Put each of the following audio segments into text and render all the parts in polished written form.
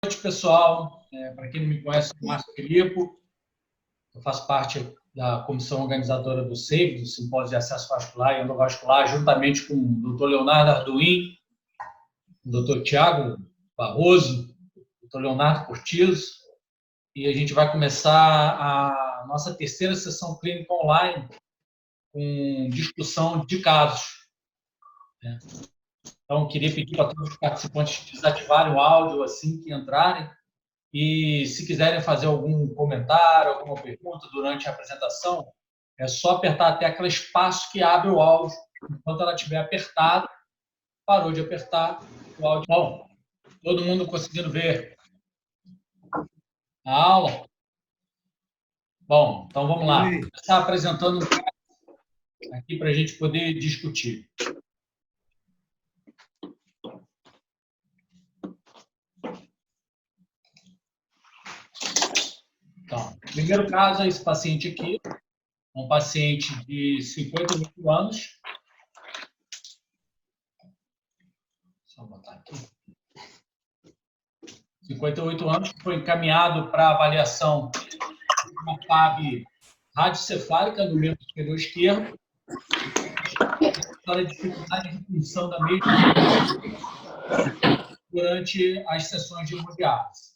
Boa noite, pessoal. Para quem não me conhece, eu sou Márcio Filipe, eu faço parte da comissão organizadora do SAVE, do Simpósio de Acesso Vascular e Endovascular, juntamente com o Dr. Leonardo Arduin, o Dr. Tiago Barroso, o Dr. Leonardo Cortizo, e a gente vai começar a nossa terceira sessão clínica online com discussão de casos. Então, queria pedir para todos os participantes desativarem o áudio assim que entrarem. E se quiserem fazer algum comentário, alguma pergunta durante a apresentação, é só apertar a tecla espaço que abre o áudio. Enquanto ela estiver apertada, parou de apertar o áudio. Bom, todo mundo conseguindo ver a aula? Bom, então vamos lá. Vou começar apresentando um caso aqui para a gente poder discutir. Então, o primeiro caso é esse paciente aqui, um paciente de 58 anos. Só botar aqui. 58 anos, que foi encaminhado para avaliação de uma FAB radiocefálica no membro superior esquerdo, para dificuldade de função da mesma durante as sessões de hemodiálise.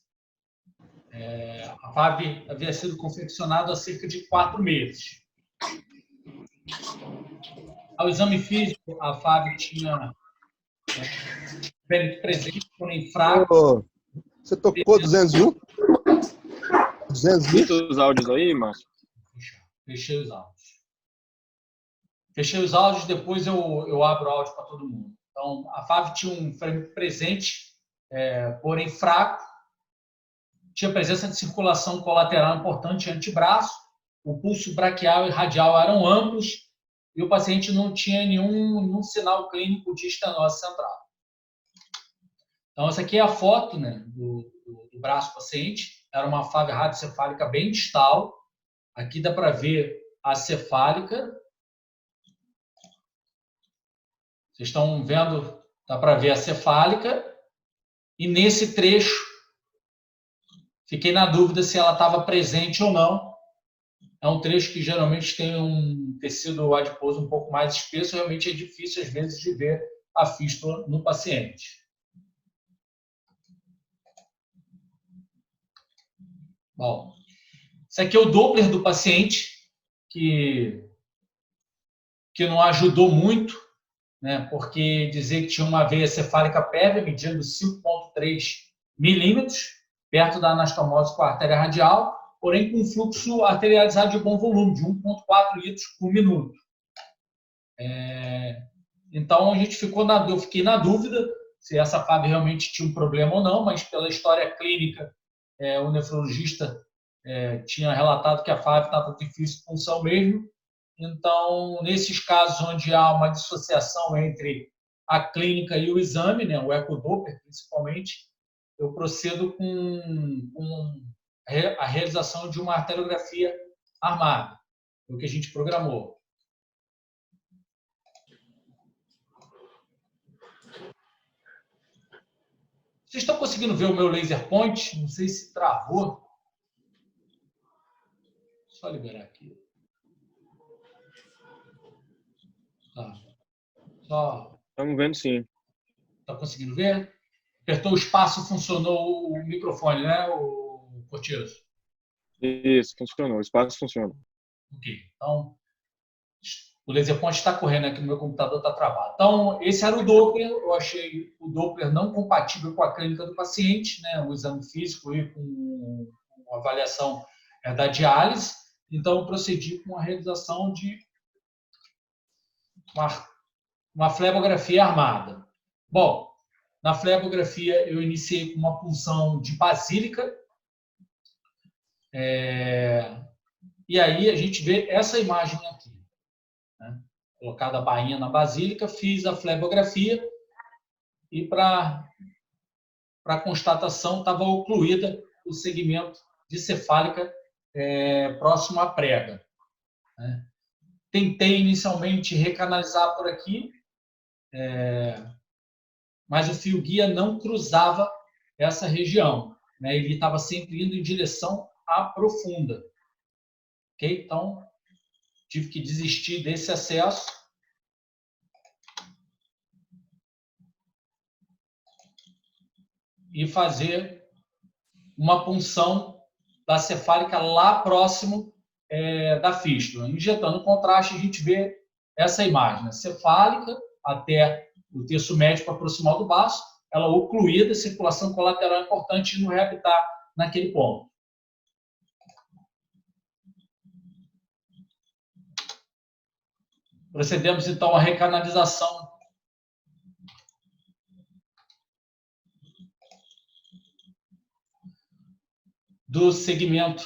A FAB havia sido confeccionada há cerca de 4 meses. Ao exame físico, a FAB tinha pênite presente, porém fraco. Você tocou 201? 201? Os áudios aí, Márcio? Fechei os áudios. Fechei os áudios, depois eu abro o áudio para todo mundo. Então, a FAB tinha um frame presente, porém fraco. Tinha presença de circulação colateral importante antebraço. O pulso braquial e radial eram amplos e o paciente não tinha nenhum sinal clínico de estenose central. Então, essa aqui é a foto, né, do braço do paciente. Era uma FAB radiocefálica bem distal. Aqui dá para ver a cefálica. Vocês estão vendo, dá para ver a cefálica. E nesse trecho, fiquei na dúvida se ela estava presente ou não. É um trecho que geralmente tem um tecido adiposo um pouco mais espesso. Realmente é difícil, às vezes, de ver a fístula no paciente. Bom, esse aqui é o Doppler do paciente, que não ajudou muito, né, porque dizer que tinha uma veia cefálica prévia medindo 5,3 milímetros, perto da anastomose com a artéria radial, porém com fluxo arterializado de bom volume, de 1,4 litros por minuto. Então, eu fiquei na dúvida se essa FAB realmente tinha um problema ou não, mas pela história clínica, o nefrologista tinha relatado que a FAB estava difícil de função mesmo. Então, nesses casos onde há uma dissociação entre a clínica e o exame, né, o ecodoppler principalmente, eu procedo com a realização de uma arteriografia armada, o que a gente programou. Vocês estão conseguindo ver o meu laser point? Não sei se travou. Só liberar aqui. Tá. Estamos vendo, sim. Está conseguindo ver? Apertou o espaço, funcionou o microfone, né, o Cortizo? Isso, funcionou. O espaço funciona. Ok. Então, o laser point está correndo aqui no meu computador, está travado. Então, esse era o Doppler. Eu achei o Doppler não compatível com a clínica do paciente, né, o exame físico e com a avaliação da diálise. Então, eu procedi com a realização de uma flebografia armada. Bom, na flebografia eu iniciei com uma punção de basílica. E aí a gente vê essa imagem aqui. Né? Colocada a bainha na basílica, fiz a flebografia e para constatação estava ocluída o segmento de cefálica próximo à prega. Né? Tentei inicialmente recanalizar por aqui, mas o fio guia não cruzava essa região. né, ele estava sempre indo em direção à profunda. Ok? Então, tive que desistir desse acesso. E fazer uma punção da cefálica lá próximo da fístula. Injetando contraste, a gente vê essa imagem, né? Cefálica até o terço médio proximal do baço, ela ocluída, circulação colateral importante no reabitar naquele ponto. Procedemos, então, à recanalização do segmento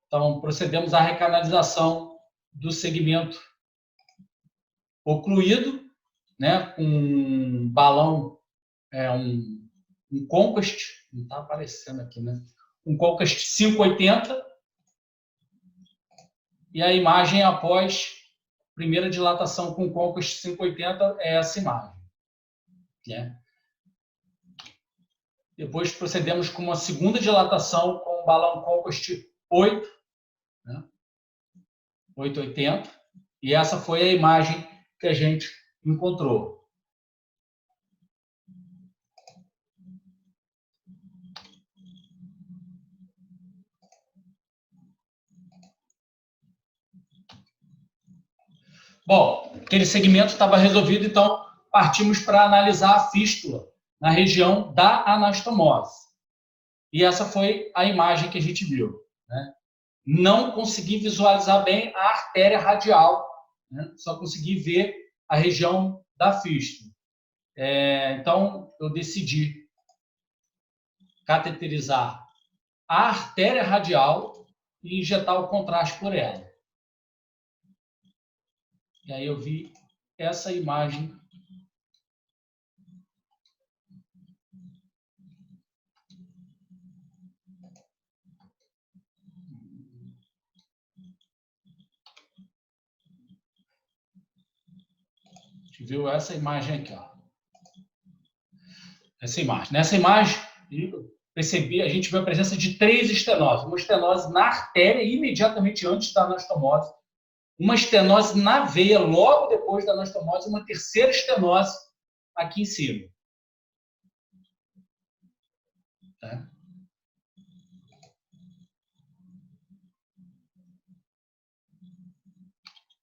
Então, procedemos à recanalização do segmento ocluído, né, com um balão, um Conquest, não está aparecendo aqui, né? Um Conquest 580, e a imagem após primeira dilatação com Conquest 580 é essa imagem, né? Depois procedemos com uma segunda dilatação com o balão Conquest 8, né? 880, e essa foi a imagem que a gente encontrou. Bom, aquele segmento estava resolvido, então partimos para analisar a fístula na região da anastomose. E essa foi a imagem que a gente viu, né? Não consegui visualizar bem a artéria radial, né? Só consegui ver a região da fístula. Então, eu decidi cateterizar a artéria radial e injetar o contraste por ela. E aí eu vi essa imagem. A gente viu essa imagem aqui, ó. Essa imagem. Nessa imagem, a gente viu a presença de 3 estenoses. Uma estenose na artéria, imediatamente antes da anastomose. Uma estenose na veia, logo depois da anastomose. Uma terceira estenose aqui em cima. Tá?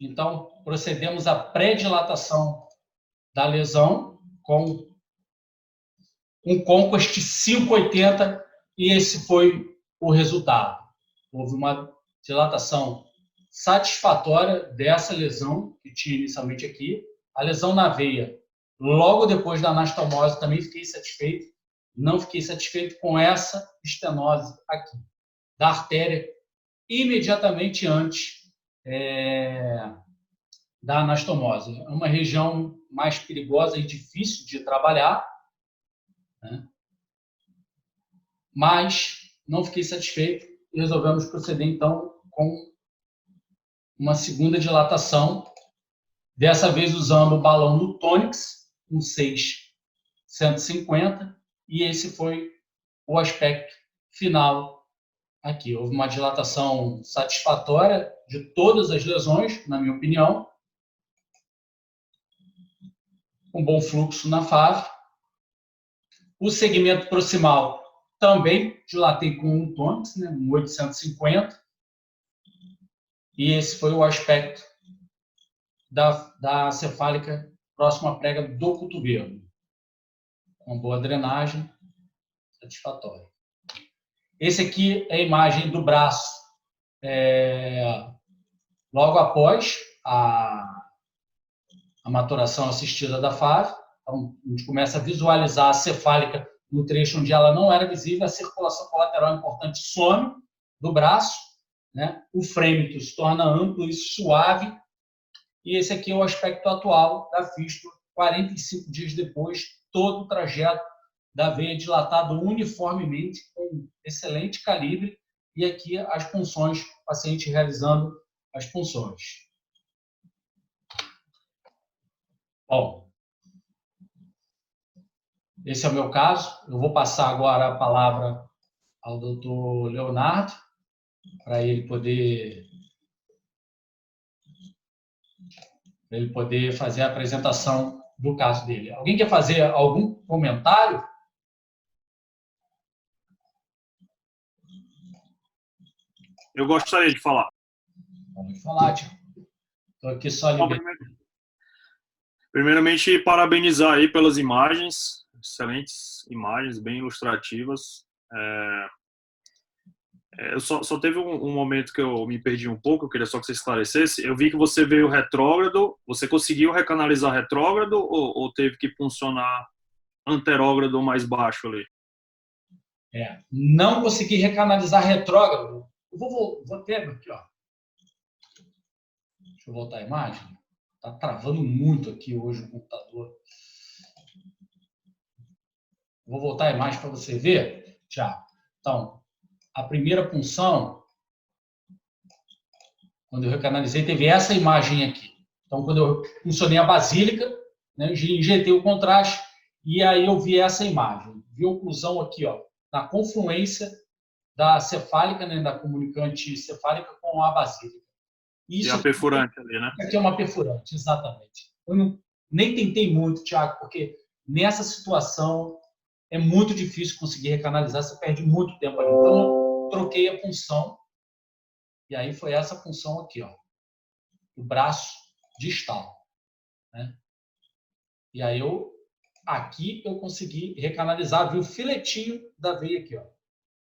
Então, procedemos à pré-dilatação da lesão com um Conquest 580 e esse foi o resultado. Houve uma dilatação satisfatória dessa lesão que tinha inicialmente aqui. A lesão na veia, logo depois da anastomose, também fiquei satisfeito. Não fiquei satisfeito com essa estenose aqui, da artéria, imediatamente antes da anastomose. É uma região mais perigosa e difícil de trabalhar, né? Mas não fiquei satisfeito e resolvemos proceder, então, com uma segunda dilatação, dessa vez usando o balão Nutonix, um 650, e esse foi o aspecto final aqui. Houve uma dilatação satisfatória de todas as lesões, na minha opinião, com bom fluxo na FAV. O segmento proximal também dilatei com um Nutonix, né, um 850, e esse foi o aspecto da cefálica próxima à prega do cotovelo, com boa drenagem, satisfatória. Esse aqui é a imagem do braço logo após a maturação assistida da FAV. Então, a gente começa a visualizar a cefálica no trecho onde ela não era visível, a circulação colateral importante some do braço, né? O frêmito se torna amplo e suave, e esse aqui é o aspecto atual da fístula, 45 dias depois, todo o trajeto da veia dilatado uniformemente, com excelente calibre, e aqui as punções, o paciente realizando as punções. Bom, esse é o meu caso. Eu vou passar agora a palavra ao doutor Leonardo, para ele poder fazer a apresentação do caso dele. Alguém quer fazer algum comentário? Eu gostaria de falar. Pode falar, Tiago. Estou aqui só liberando. Primeiramente, parabenizar aí pelas imagens, excelentes imagens, bem ilustrativas. Eu só teve um momento que eu me perdi um pouco, eu queria só que você esclarecesse. Eu vi que você veio retrógrado, você conseguiu recanalizar retrógrado ou teve que funcionar anterógrado mais baixo ali? Não consegui recanalizar retrógrado. Eu vou até aqui, ó. Deixa eu voltar a imagem. Está travando muito aqui hoje o computador. Vou voltar a imagem para você ver, Tiago. Então, a primeira punção, quando eu recanalizei, teve essa imagem aqui. Então, quando eu puncionei a basílica, né, injetei o contraste e aí eu vi essa imagem. Vi a oclusão aqui, ó, na confluência da cefálica, né, da comunicante cefálica com a basílica. Isso, e a perfurante ali, né? Aqui é uma perfurante, exatamente. Eu nem tentei muito, Tiago, porque nessa situação é muito difícil conseguir recanalizar, você perde muito tempo ali. Então, eu troquei a punção, e aí foi essa punção aqui, ó, do braço distal, né? E aí aqui eu consegui recanalizar, viu o filetinho da veia aqui, ó,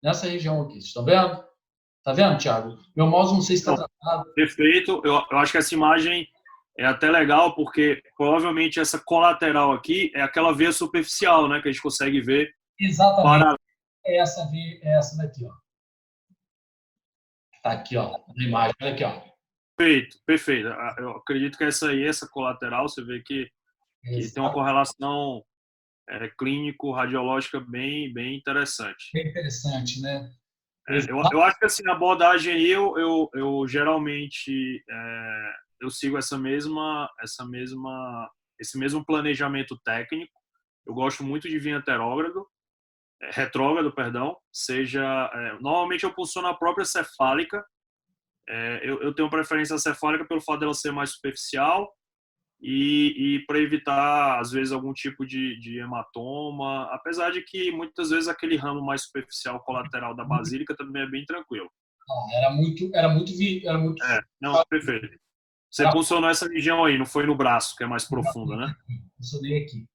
nessa região aqui. Vocês estão vendo? Tá vendo, Thiago? Meu mouse não sei se está travado. Perfeito. Eu acho que essa imagem é até legal, porque provavelmente essa colateral aqui é aquela veia superficial, né? Que a gente consegue ver. Exatamente. É essa daqui, ó. Tá aqui, ó, na imagem. Olha aqui, ó. Perfeito, perfeito. Eu acredito que essa aí, essa colateral, você vê que tem uma correlação clínico-radiológica bem interessante. Bem interessante, né? Eu acho que assim, a abordagem aí, eu geralmente eu sigo esse mesmo planejamento técnico. Eu gosto muito de vir retrógrado, perdão, normalmente eu funciono a própria cefálica. Eu tenho preferência cefálica pelo fato dela ser mais superficial e para evitar, às vezes, algum tipo de hematoma, apesar de que muitas vezes aquele ramo mais superficial colateral da basílica também é bem tranquilo. Era muito. Não, perfeito. Você funcionou essa região aí, não foi no braço, que é mais profunda, né? Funcionei aqui.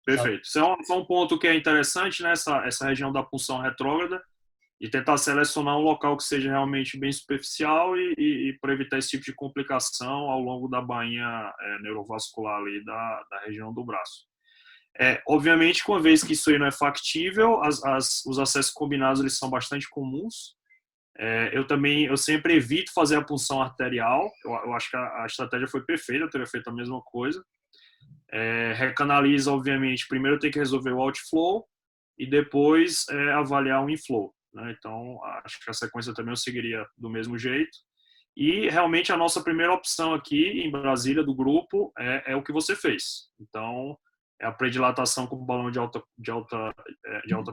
Perfeito. Isso é um ponto que é interessante, né? Essa região da punção retrógrada, e tentar selecionar um local que seja realmente bem superficial e para evitar esse tipo de complicação ao longo da bainha neurovascular ali da região do braço. Obviamente, uma vez que isso aí não é factível, os acessos combinados eles são bastante comuns. Eu sempre evito fazer a punção arterial. Eu acho que a estratégia foi perfeita, eu teria feito a mesma coisa. Recanaliza, obviamente, primeiro tem que resolver o outflow e depois avaliar o inflow, né? Então, acho que a sequência também eu seguiria do mesmo jeito. E realmente a nossa primeira opção aqui em Brasília do grupo é o que você fez. Então, é a predilatação com balão de alta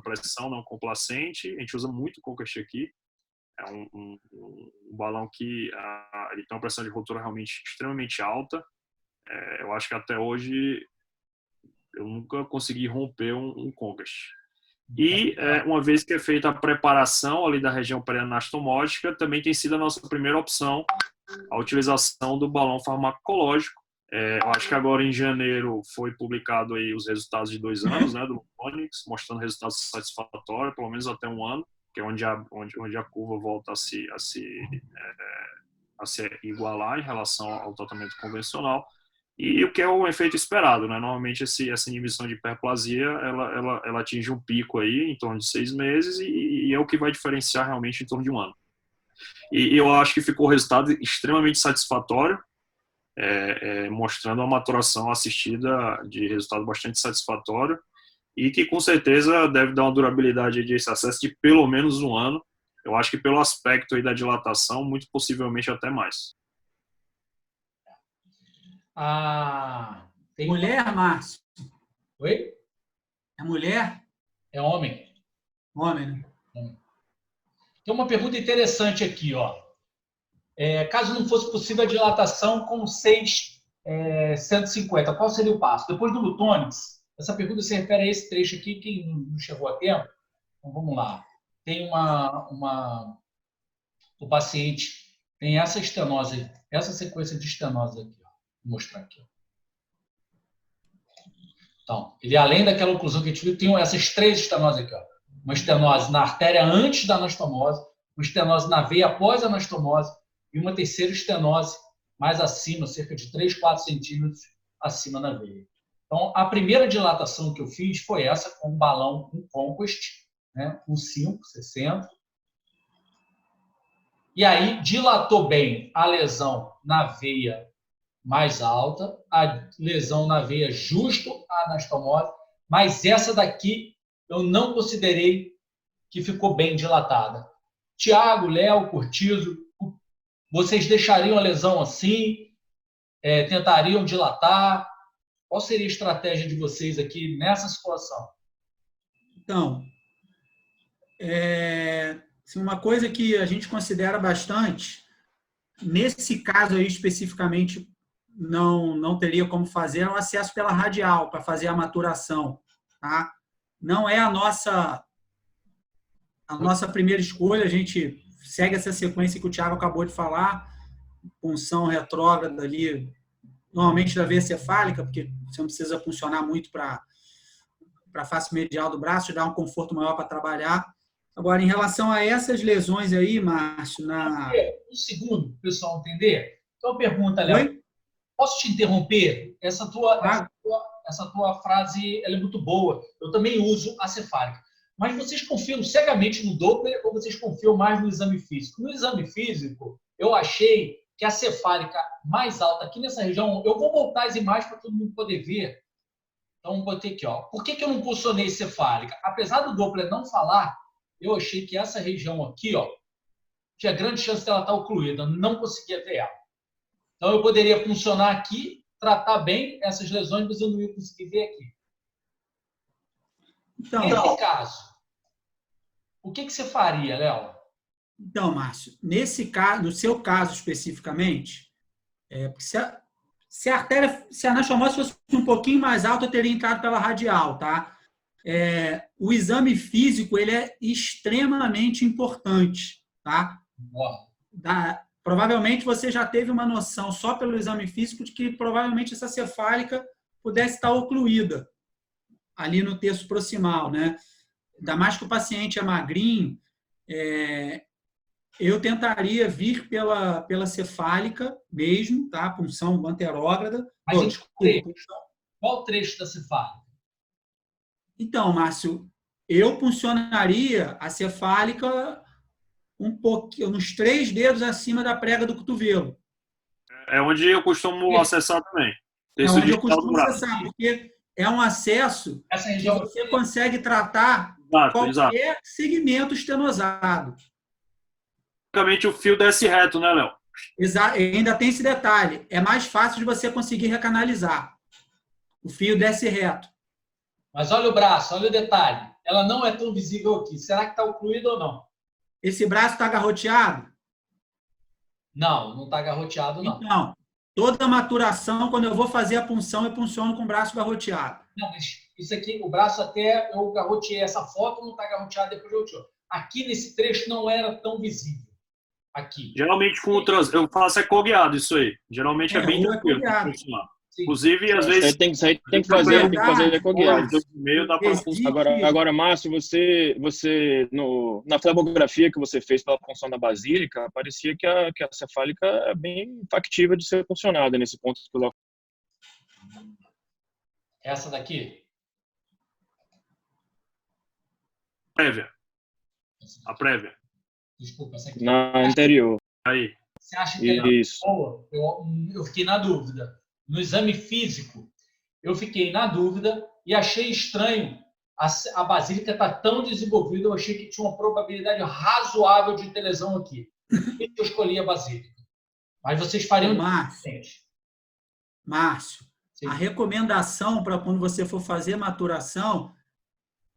pressão não complacente. A gente usa muito o Conquest aqui. É um balão que ele tem uma pressão de rotura realmente extremamente alta. Eu acho que até hoje eu nunca consegui romper um Conquest. E uma vez que é feita a preparação ali da região perianastomótica, também tem sido a nossa primeira opção a utilização do balão farmacológico. Eu acho que agora em janeiro foi publicado aí os resultados de 2 anos, né, do Onyx, mostrando resultados satisfatórios, pelo menos até 1 ano, que é onde a curva volta a se igualar em relação ao tratamento convencional. E o que é o efeito esperado, né? Normalmente essa inibição de hiperplasia, ela atinge um pico aí em torno de 6 meses e é o que vai diferenciar realmente em torno de 1 ano. E eu acho que ficou o resultado extremamente satisfatório, mostrando uma maturação assistida de resultado bastante satisfatório e que com certeza deve dar uma durabilidade de esse acesso de pelo menos 1 ano. Eu acho que pelo aspecto aí da dilatação, muito possivelmente até mais. Mulher, Márcio? Oi? É mulher? É homem. Homem, né? Tem uma pergunta interessante aqui, ó. Caso não fosse possível a dilatação com 150, qual seria o passo? Depois do Lutonix, essa pergunta se refere a esse trecho aqui, que não chegou a tempo. Então, vamos lá. Tem o paciente tem essa estenose, essa sequência de estenose aqui, ó. Vou mostrar aqui. Ó. Então, ele, além daquela oclusão que a gente viu, tem essas 3 estenoses aqui, ó. Uma estenose na artéria antes da anastomose, uma estenose na veia após a anastomose e uma terceira estenose mais acima, cerca de 3, 4 centímetros acima da veia. Então, a primeira dilatação que eu fiz foi essa, com um balão, um Conquest, né, um 5, 60. E aí, dilatou bem a lesão na veia mais alta, a lesão na veia justo à anastomose, mas essa daqui eu não considerei que ficou bem dilatada. Tiago, Léo, Cortizo, vocês deixariam a lesão assim? Tentariam dilatar? Qual seria a estratégia de vocês aqui nessa situação? Então, uma coisa que a gente considera bastante, nesse caso aí especificamente, não teria como fazer, é o acesso pela radial, para fazer a maturação. Tá? Não é a nossa primeira escolha, a gente segue essa sequência que o Thiago acabou de falar, punção retrógrada ali, normalmente da veia cefálica, porque você não precisa puncionar muito para a face medial do braço, dá um conforto maior para trabalhar. Agora, em relação a essas lesões aí, Márcio, Um segundo, para o pessoal entender. Então, pergunta, Léo. Posso te interromper? Essa tua frase ela é muito boa. Eu também uso a cefálica. Mas vocês confiam cegamente no Doppler ou vocês confiam mais no exame físico? No exame físico, eu achei que a cefálica mais alta aqui nessa região... Eu vou voltar as imagens para todo mundo poder ver. Então, botei aqui. Ó. Por que eu não posicionei cefálica? Apesar do Doppler não falar, eu achei que essa região aqui, ó, tinha grande chance dela estar ocluída. Não conseguia ver ela. Então, eu poderia funcionar aqui, tratar bem essas lesões, mas eu não ia conseguir ver aqui. Então, nesse caso, o que você faria, Léo? Então, Márcio, nesse caso, no seu caso especificamente, se a anastomose fosse um pouquinho mais alta, eu teria entrado pela radial, tá? O exame físico ele é extremamente importante, tá? Provavelmente você já teve uma noção só pelo exame físico de que provavelmente essa cefálica pudesse estar ocluída ali no terço proximal, né? Ainda mais que o paciente é magrinho, eu tentaria vir pela cefálica mesmo, tá? Punção anterógrada. Mas qual trecho da cefálica? Então, Márcio, eu puncionaria a cefálica um pouquinho, uns 3 dedos acima da prega do cotovelo. É onde eu costumo acessar também. É onde eu costumo acessar, porque é um acesso que você consegue tratar qualquer segmento estenosado. Basicamente o fio desce reto, né, Léo? Exato. Ainda tem esse detalhe. É mais fácil de você conseguir recanalizar. O fio desce reto. Mas olha o braço, olha o detalhe. Ela não é tão visível aqui. Será que está ocluído ou não? Esse braço está garroteado? Não está garroteado, não. Então, toda maturação, quando eu vou fazer a punção, eu punciono com o braço garroteado. Não, mas isso aqui, o braço até eu garroteei. Essa foto não está garroteada, depois eu garroteou. Aqui nesse trecho não era tão visível. Aqui. Geralmente com eu faço cogueado isso aí. Geralmente é bem tranquilo. Inclusive, às vezes... Tem que fazer cogueado. Agora, Márcio, você na flebografia que você fez pela punção da basílica, parecia que a cefálica é bem factível de ser funcionada nesse ponto que eu... Essa daqui? Prévia. A prévia. Desculpa, essa aqui. Na anterior. Aí. Você acha que é boa? Eu fiquei na dúvida. No exame físico, eu fiquei na dúvida e achei estranho. A basílica está tão desenvolvida, eu achei que tinha uma probabilidade razoável de ter lesão aqui. E eu escolhi a basílica. Mas vocês fariam... Márcio, A recomendação para quando você for fazer maturação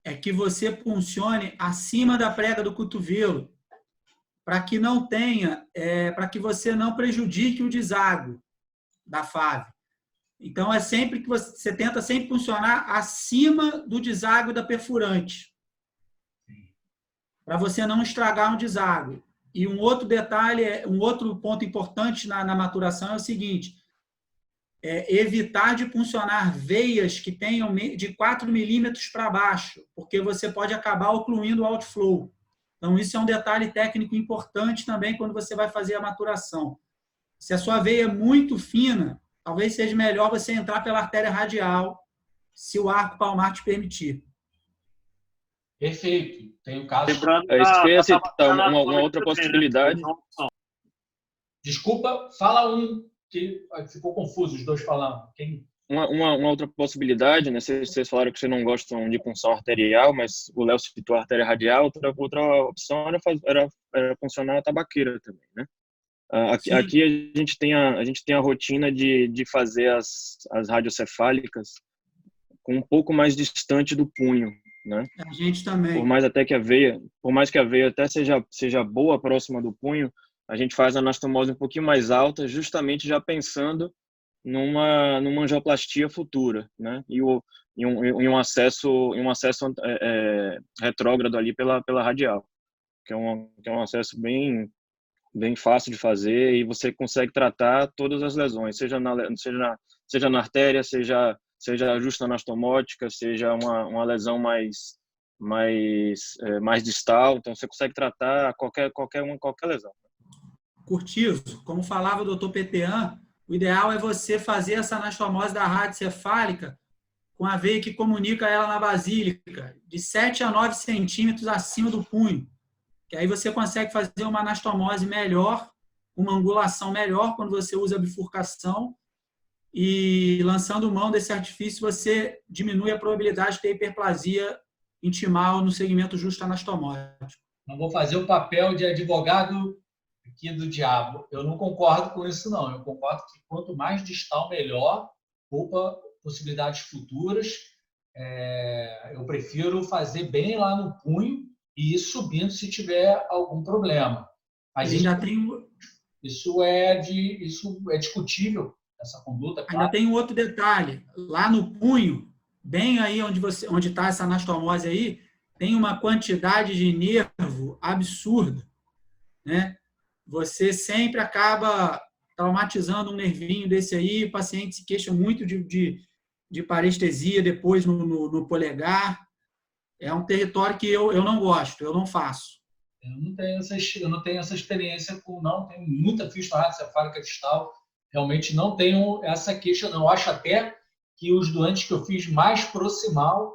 é que você funcione acima da prega do cotovelo, para que não tenha, para que você não prejudique o deságua da fave. Então, é sempre que você tenta sempre funcionar acima do deságua da perfurante, para você não estragar um deságua. E um outro detalhe, um outro ponto importante na maturação é o seguinte: evitar de funcionar veias que tenham de 4 milímetros para baixo, porque você pode acabar ocluindo o outflow. Então, isso é um detalhe técnico importante também quando você vai fazer a maturação. Se a sua veia é muito fina, talvez seja melhor você entrar pela artéria radial, se o arco palmar te permitir. Perfeito. Tem um caso... Uma outra possibilidade. Desculpa, fala um que ficou confuso, os dois falando. Uma outra possibilidade, né? Vocês falaram que vocês não gostam de punção arterial, mas o Léo citou a artéria radial. Outra opção era funcionar a tabaqueira também, né? Aqui a gente tem a rotina de fazer as radiocefálicas com um pouco mais distante do punho, né? A gente também. Por mais que a veia até seja boa próxima do punho, a gente faz a anastomose um pouquinho mais alta, justamente já pensando numa angioplastia futura, né? E um acesso retrógrado ali pela radial, que é um acesso bem fácil de fazer, e você consegue tratar todas as lesões, seja na artéria, seja justa anastomótica, seja uma lesão mais distal. Então você consegue tratar qualquer lesão. Curtizo, como falava o Dr. Petean, o ideal é você fazer essa anastomose da radiocefálica com a veia que comunica ela na basílica, de 7 a 9 centímetros acima do punho, que aí você consegue fazer uma anastomose melhor, uma angulação melhor quando você usa a bifurcação, e lançando mão desse artifício você diminui a probabilidade de ter hiperplasia intimal no segmento justo anastomótico. Não vou fazer o papel de advogado aqui do diabo. Eu não concordo com isso, não. Eu concordo que quanto mais distal, melhor, poupa possibilidades futuras. Eu prefiro fazer bem lá no punho e ir subindo se tiver algum problema. Mas isso é discutível, essa conduta. Claro. Ainda tem um outro detalhe. Lá no punho, bem aí onde está essa anastomose aí, tem uma quantidade de nervo absurda, né? Você sempre acaba traumatizando um nervinho desse aí, o paciente se queixa muito de parestesia depois no polegar. É um território que eu não gosto, eu não faço. Eu não tenho essa experiência tenho muita fístula radiocefálica distal, realmente não tenho essa queixa, não. Eu acho até que os doentes que eu fiz mais proximal,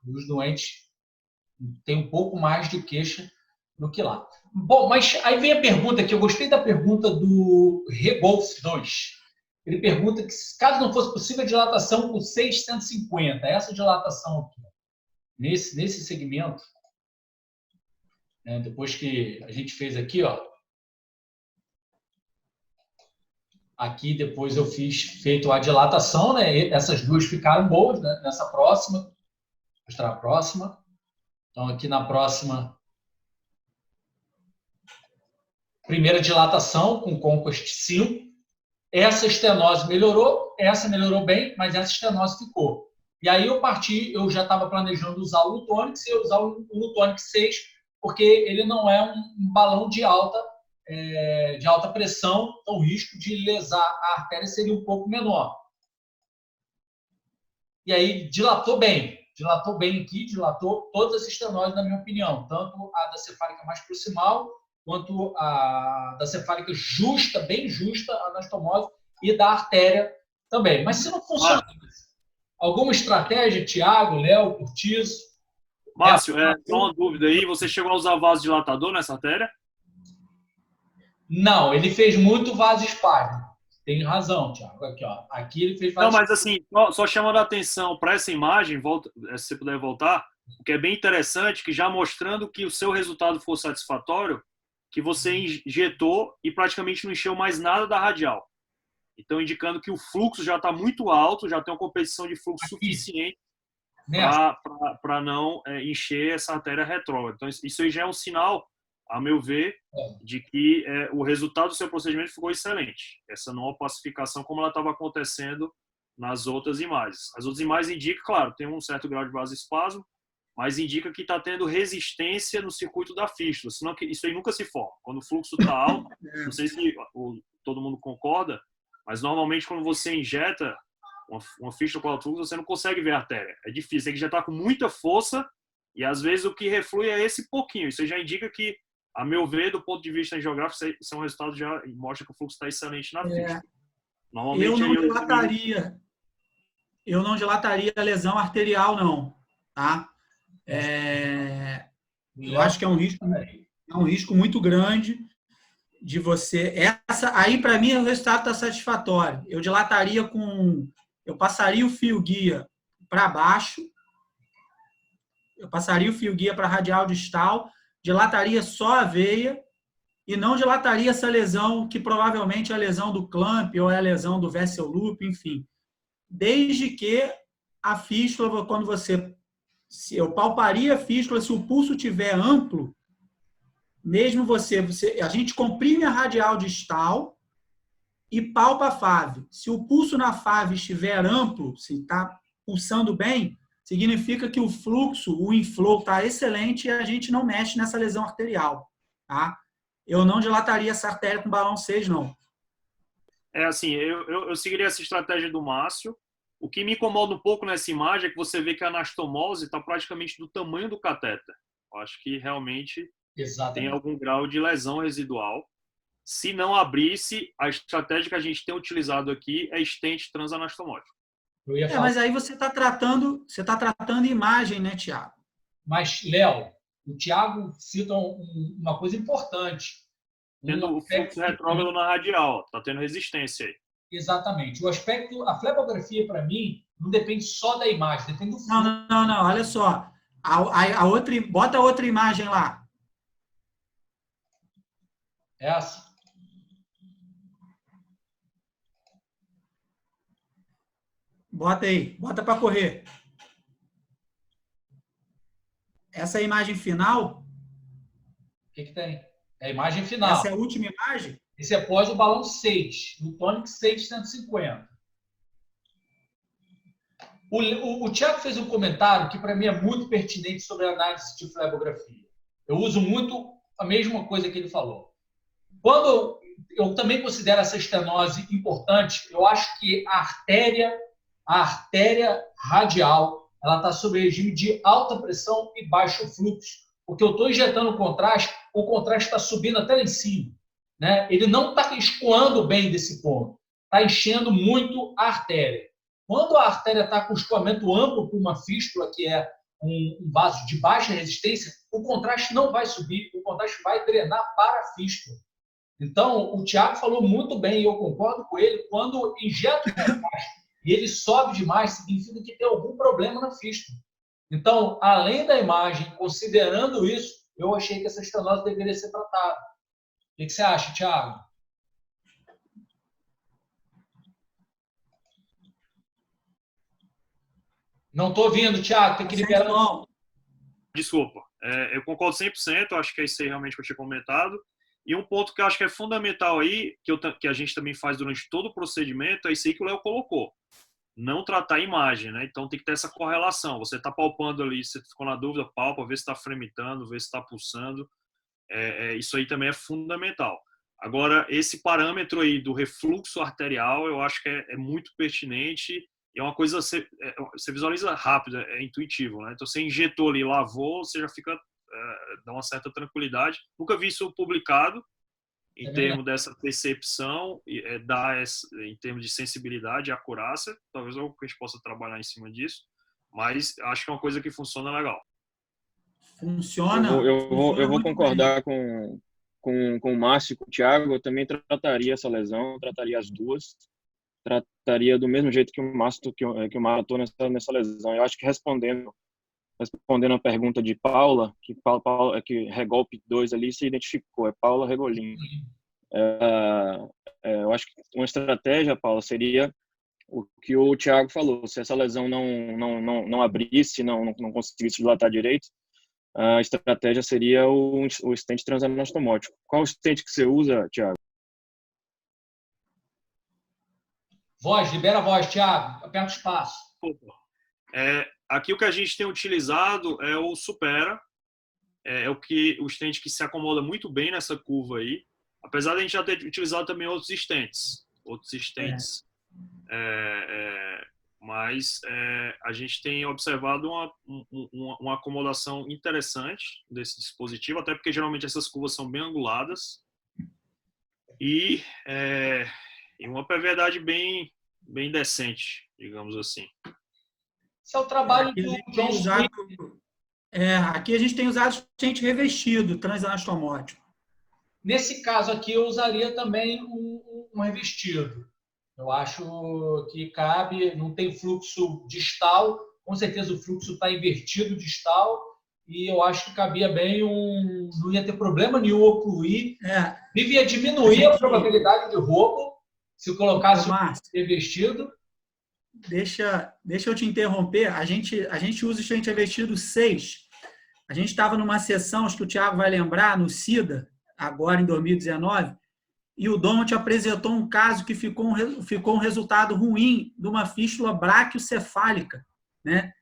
os doentes têm um pouco mais de queixa do que lá. Bom, mas aí vem a pergunta aqui, eu gostei da pergunta do Regolf 2. Ele pergunta que, caso não fosse possível a dilatação com 650, essa dilatação aqui, nesse segmento, né, depois que a gente fez aqui, ó, aqui depois eu feito a dilatação, né, essas duas ficaram boas, né, nessa próxima, vou mostrar a próxima. Então, aqui na próxima, primeira dilatação com Conquest 5. Essa estenose melhorou, essa melhorou bem, mas essa estenose ficou. E aí eu já estava planejando usar o Lutonix, e eu usar o Lutonix 6, porque ele não é um balão de alta pressão, então o risco de lesar a artéria seria um pouco menor. E aí dilatou bem aqui, dilatou todas as estenoses, na minha opinião, tanto a da cefálica mais proximal, quanto a da cefálica justa, bem justa, a anastomose, e da artéria também. Mas se não funciona, alguma estratégia, Thiago, Léo, Curtizo? Márcio, só uma dúvida aí, você chegou a usar vasodilatador nessa artéria? Não, ele fez muito vasoespasmo. Tem razão, Thiago. Aqui, ó. Aqui ele fez vasoespasmo. Não, mas assim, só chamando a atenção para essa imagem, se você puder voltar, que é bem interessante, que já mostrando que o seu resultado for satisfatório, que você injetou e praticamente não encheu mais nada da radial. Então, indicando que o fluxo já está muito alto, já tem uma competição de fluxo suficiente para não encher essa artéria retrógrada. Então, isso aí já é um sinal, a meu ver, de que o resultado do seu procedimento ficou excelente. Essa não opacificação como ela estava acontecendo nas outras imagens. As outras imagens indicam, claro, tem um certo grau de vasoespasmo, mas indica que está tendo resistência no circuito da fístula, senão que isso aí nunca se forma. Quando o fluxo está alto, não sei se todo mundo concorda, mas normalmente quando você injeta uma fístula com alto fluxo, você não consegue ver a artéria. É difícil, tem que injetar com muita força e às vezes o que reflui é esse pouquinho. Isso aí já indica que, a meu ver, do ponto de vista geográfico, isso é um resultado que já mostra que o fluxo está excelente na fístula. Normalmente, eu não dilataria a lesão arterial, não, tá? Eu acho que é um risco muito grande de você. Aí, para mim, o resultado está satisfatório. Eu dilataria eu passaria o fio guia para baixo, eu passaria o fio guia para radial distal, dilataria só a veia e não dilataria essa lesão, que provavelmente é a lesão do clamp ou é a lesão do vessel loop, enfim. Desde que a fístula, quando eu palparia a fístula, se o pulso tiver amplo, mesmo a gente comprime a radial distal e palpa a fave. Se o pulso na fave estiver amplo, se está pulsando bem, significa que o fluxo, o inflow está excelente e a gente não mexe nessa lesão arterial, tá? Eu não dilataria essa artéria com balão 6, não. Assim, eu seguiria essa estratégia do Márcio. O que me incomoda um pouco nessa imagem é que você vê que a anastomose está praticamente do tamanho do catéter. Eu acho que realmente tem algum grau de lesão residual. Se não abrisse, a estratégia que a gente tem utilizado aqui é stent transanastomótico. Mas aí você está tratando imagem, né, Thiago? Mas, Léo, o Thiago cita uma coisa importante. Tendo o fluxo retrógrado na radial, está tendo resistência aí. Exatamente. A flebografia, para mim, não depende só da imagem, depende do fluxo. Não, olha só. Bota a outra imagem lá. Essa. Bota aí, bota para correr. Essa é a imagem final? O que tem? É a imagem final. Essa é a última imagem? Esse é após o balão 6, no Tonic 650. O Thiago fez um comentário que, para mim, é muito pertinente sobre a análise de flebografia. Eu uso muito a mesma coisa que ele falou. Quando eu também considero essa estenose importante, eu acho que a artéria radial, ela está sob regime de alta pressão e baixo fluxo. Porque eu estou injetando o contraste está subindo até lá em cima, né? Ele não está escoando bem desse ponto, está enchendo muito a artéria. Quando a artéria está com escoamento amplo para uma fístula, que é um vaso de baixa resistência, o contraste não vai subir, o contraste vai drenar para a fístula. Então, o Thiago falou muito bem, e eu concordo com ele, quando injeta o contraste e ele sobe demais, significa que tem algum problema na fístula. Então, além da imagem, considerando isso, eu achei que essa estenose deveria ser tratada. O que você acha, Thiago? Não estou ouvindo, Thiago. Tem que liberar. Desculpa. Eu concordo 100%. Acho que é isso aí realmente que eu tinha comentado. E um ponto que eu acho que é fundamental aí, que a gente também faz durante todo o procedimento, é isso aí que o Léo colocou. Não tratar a imagem, né? Então tem que ter essa correlação. Você está palpando ali, você ficou na dúvida, palpa, vê se está fremitando, vê se está pulsando. Isso aí também é fundamental. Agora, esse parâmetro aí do refluxo arterial, eu acho que é muito pertinente. É uma coisa, você visualiza rápido, é intuitivo, né? Então você injetou ali, lavou, você já fica, dá uma certa tranquilidade. Nunca vi isso publicado em termos dessa percepção, em termos de sensibilidade e acurácia. Talvez algo que a gente possa trabalhar em cima disso, mas acho que é uma coisa que funciona legal. Funciona. Eu vou concordar com o Márcio e com o Thiago. Eu também trataria essa lesão, trataria as duas, trataria do mesmo jeito que o Márcio matou nessa lesão. Eu acho que respondendo a pergunta de Paula, que Regolpe 2 ali se identificou, é Paula Regolin. Eu acho que uma estratégia, Paulo, seria o que o Thiago falou. Se essa lesão não abrisse, não conseguisse dilatar direito, a estratégia seria o stent transanastomótico. Qual o stent que você usa, Thiago? Voz, libera a voz, Thiago. Aperta o espaço. Aqui o que a gente tem utilizado é o Supera. O stent que se acomoda muito bem nessa curva aí. Apesar de a gente já ter utilizado também outros stents. Mas a gente tem observado uma acomodação interessante desse dispositivo, até porque geralmente essas curvas são bem anguladas e uma PVidade bem decente, digamos assim. Esse é o trabalho do John Sweet. Aqui a gente tem usado stent revestido, transanastomótico. Nesse caso aqui, eu usaria também um revestido. Eu acho que cabe, não tem fluxo distal, com certeza o fluxo está invertido distal, e eu acho que cabia bem não ia ter problema nenhum ocluir, ia diminuir a probabilidade de roubo se colocasse um revestido. Deixa eu te interromper, a gente usa o stent revestido 6. A gente estava numa sessão, acho que o Thiago vai lembrar, no SIDA, agora em 2019, e o Donald apresentou um caso que ficou um resultado ruim de uma fístula braquiocefálica, né?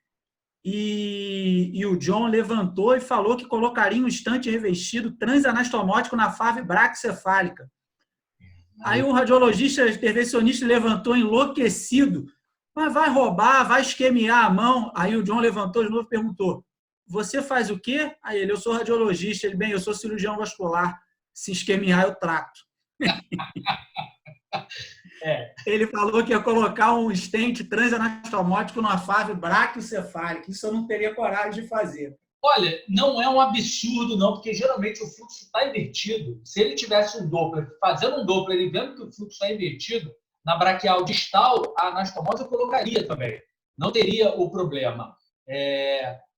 E o John levantou e falou que colocaria um stent revestido transanastomótico na FAV braquiocefálica. Aí um radiologista intervencionista levantou enlouquecido, mas vai roubar, vai esquemiar a mão. Aí o John levantou de novo e perguntou: você faz o quê? Aí ele: eu sou radiologista. Ele: bem, eu sou cirurgião vascular. Se esquemiar, eu trato. Ele falou que ia colocar um stent transanastomótico numa FAV braquiocefálica. Isso eu não teria coragem de fazer. Olha, não é um absurdo, não, porque geralmente o fluxo está invertido. Se ele tivesse um Doppler, fazendo um Doppler e vendo que o fluxo está invertido, na braquial distal, a anastomose eu colocaria também. Não teria o problema.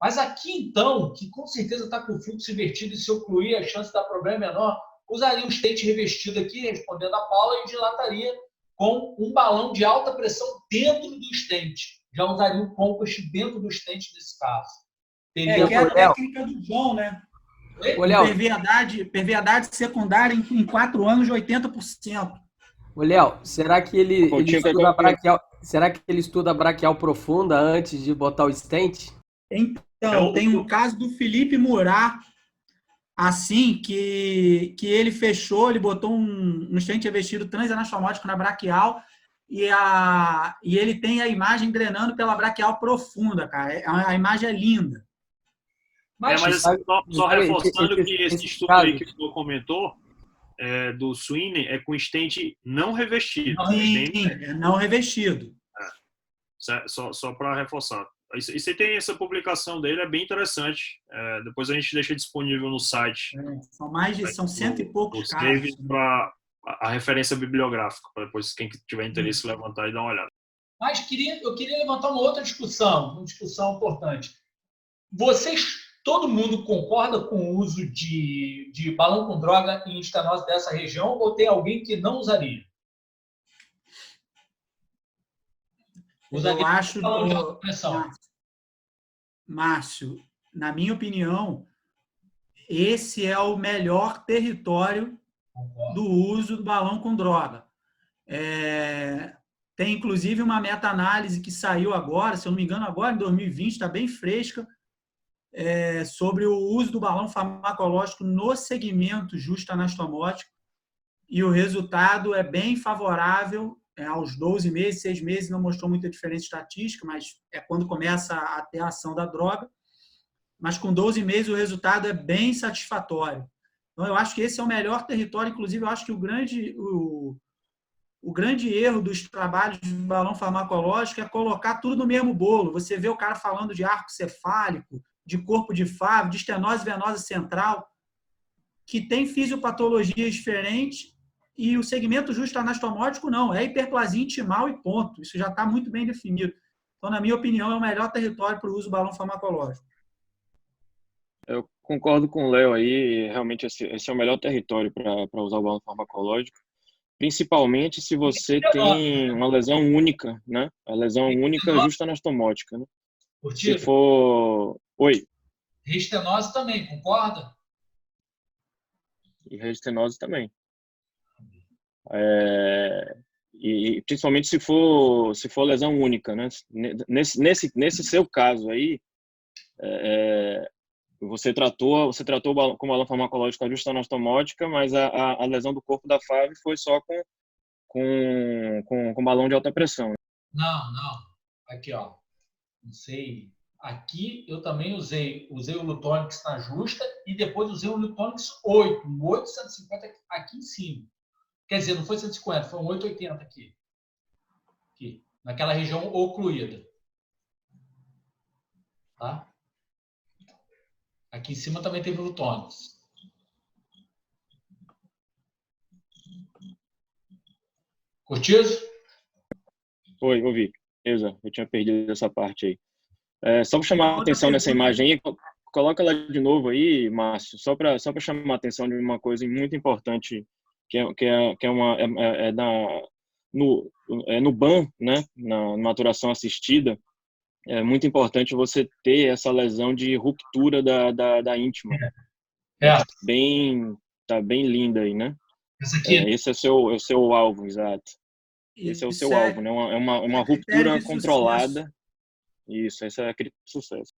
Mas aqui, então, que com certeza está com o fluxo invertido e se ocluir, a chance de dar problema é menor, usaria um stent revestido aqui, respondendo a Paula, e dilataria com um balão de alta pressão dentro do stent. Já usaria um compass dentro do stent nesse caso. Que é a técnica do John, né? Perviadade secundária em 4 anos de 80%. Ô, Léo, será que ele estuda braquial? Será que ele estuda braquial profunda antes de botar o stent? Então, tem um caso do Felipe Murat, assim, que ele fechou, ele botou um stent revestido transanastomótico na braquial e ele tem a imagem drenando pela braquial profunda, cara. A imagem é linda. Mas só reforçando que esse estudo aí que o senhor comentou, do Sweeney, é com stent não revestido. Não revestido. Só para reforçar. E você tem essa publicação dele, é bem interessante. Depois a gente deixa disponível no site. São 100 e poucos casos. Para a referência bibliográfica, para depois quem tiver interesse levantar e dar uma olhada. Mas eu queria levantar uma outra discussão, uma discussão importante. Todo mundo concorda com o uso de balão com droga em estenose dessa região ou tem alguém que não usaria? Eu acho, Márcio, na minha opinião, esse é o melhor território do uso do balão com droga. Tem, inclusive, uma meta-análise que saiu agora, se eu não me engano, agora em 2020, está bem fresca, sobre o uso do balão farmacológico no segmento justo-anastomótico, e o resultado é bem favorável. Aos 12 meses, 6 meses, não mostrou muita diferença estatística, mas é quando começa a ter a ação da droga. Mas com 12 meses, o resultado é bem satisfatório. Então, eu acho que esse é o melhor território. Inclusive, eu acho que o grande erro dos trabalhos de balão farmacológico é colocar tudo no mesmo bolo. Você vê o cara falando de arco cefálico, de corpo de favo, de estenose venosa central, que tem fisiopatologias diferentes. E o segmento justo anastomótico não, é hiperplasia intimal e ponto. Isso já está muito bem definido. Então, na minha opinião, é o melhor território para o uso do balão farmacológico. Eu concordo com o Léo aí, realmente esse é o melhor território para usar o balão farmacológico, principalmente se você tem uma lesão única, né? A lesão única justa anastomótica, né? Se Curtiram? for... Oi, Restenose também, concorda? e restenose também. E principalmente se for lesão única, né? Nesse seu caso aí, você tratou com balão farmacológico justa anastomótica, mas a lesão do corpo da FAV foi só com balão de alta pressão. Não, não. Aqui, ó. Não sei. Aqui eu também usei o Lutonix na justa e depois usei o Lutonix 8, um 850 aqui em cima. Quer dizer, não foi 150, foi um 880 aqui. Aqui, naquela região ocluída. Tá? Aqui em cima também teve o Lutonix. Curtiu? Oi, ouvi. Eu tinha perdido essa parte aí. Só para chamar a atenção nessa imagem aí, coloca ela de novo aí, Márcio, só para chamar a atenção de uma coisa muito importante, no BAM, né, na maturação assistida, é muito importante você ter essa lesão de ruptura da íntima. Tá bem linda aí, né? Essa aqui. Esse é o seu alvo, exato. Esse é o seu alvo, né? É uma ruptura controlada. Isso, esse é critério de sucesso.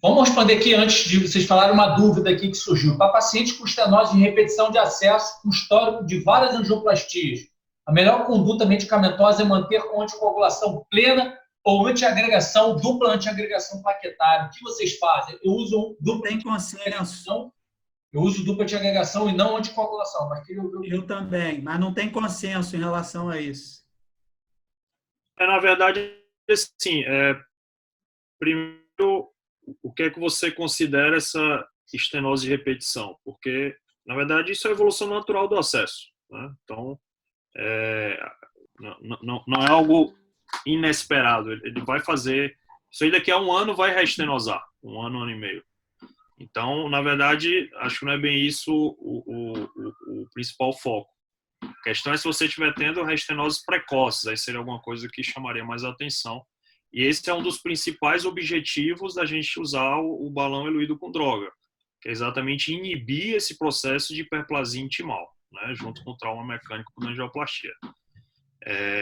Vamos responder aqui antes de vocês falarem uma dúvida aqui que surgiu. Para pacientes com estenose de repetição de acesso com histórico de várias angioplastias, a melhor conduta medicamentosa é manter com anticoagulação plena ou dupla antiagregação plaquetária. O que vocês fazem? Eu uso dupla antiagregação. Eu uso dupla antiagregação e não anticoagulação. Mas eu também, mas não tem consenso em relação a isso. Na verdade, assim, primeiro, o que é que você considera essa estenose de repetição? Porque, na verdade, isso é a evolução natural do acesso, né? Então, não é algo inesperado. Ele vai fazer... Isso aí daqui a um ano vai reestenosar. Um ano e meio. Então, na verdade, acho que não é bem isso o principal foco. A questão é se você estiver tendo reestenoses precoces, aí seria alguma coisa que chamaria mais atenção. E esse é um dos principais objetivos da gente usar o balão eluído com droga, que é exatamente inibir esse processo de hiperplasia intimal, né, junto com o trauma mecânico da angioplastia.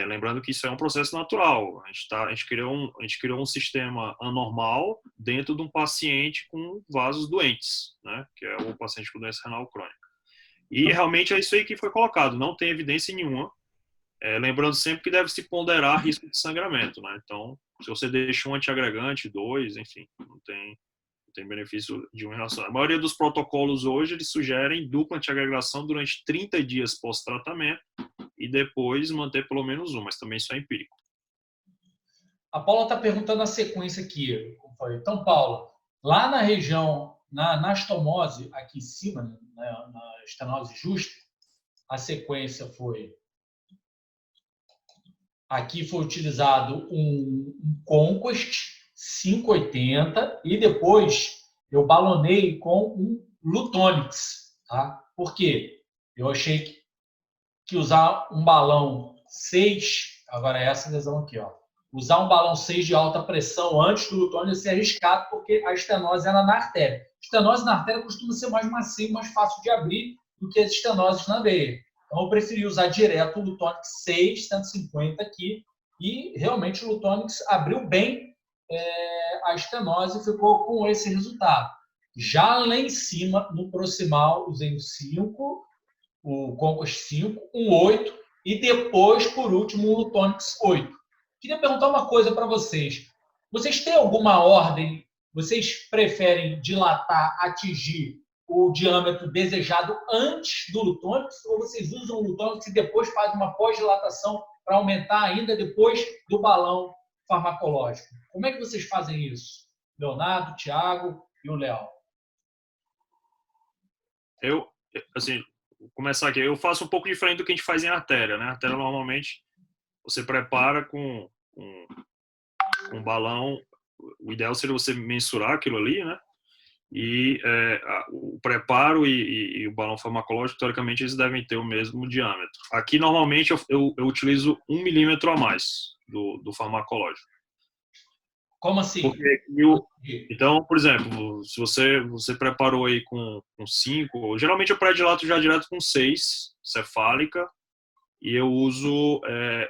Lembrando que isso é um processo natural. A gente criou um sistema anormal dentro de um paciente com vasos doentes, né, que é o paciente com doença renal crônica. E realmente é isso aí que foi colocado. Não tem evidência nenhuma. Lembrando sempre que deve se ponderar risco de sangramento, né? Então, se você deixa um antiagregante, 2, enfim, não tem benefício de um em relação. A maioria dos protocolos hoje, eles sugerem dupla antiagregação durante 30 dias pós-tratamento e depois manter pelo menos um, mas também isso é empírico. A Paula está perguntando a sequência aqui. Então, Paula, lá na região, na anastomose, aqui em cima, na estenose justa, a sequência foi... Aqui foi utilizado um Conquest 580 e depois eu balonei com um Lutonix. Tá? Por quê? Eu achei que usar um balão 6, agora é essa lesão aqui, ó. Usar um balão 6 de alta pressão antes do Lutonix é arriscado porque a estenose era na artéria. A estenose na artéria costuma ser mais macio, mais fácil de abrir do que as estenoses na veia. Então, eu preferi usar direto o Lutonix 6, 150 aqui, e realmente o Lutonix abriu bem a estenose e ficou com esse resultado. Já lá em cima, no proximal, usei o 5, o Conquest 5, um 8, e depois, por último, o Lutonix 8. Queria perguntar uma coisa para vocês. Vocês têm alguma ordem? Vocês preferem dilatar, atingir o diâmetro desejado antes do Lutonix, ou vocês usam o Lutonix e depois fazem uma pós-dilatação para aumentar ainda depois do balão farmacológico? Como é que vocês fazem isso? Leonardo, Thiago e o Léo. Vou começar aqui. Eu faço um pouco diferente do que a gente faz em artéria, né? A artéria, normalmente, você prepara com um balão. O ideal seria você mensurar aquilo ali, né? E o preparo e o balão farmacológico, teoricamente, eles devem ter o mesmo diâmetro. Aqui, normalmente, eu utilizo 1 milímetro a mais do farmacológico. Como assim? Então, por exemplo, se você preparou aí com 5, geralmente eu predilato já direto com 6, cefálica, e eu uso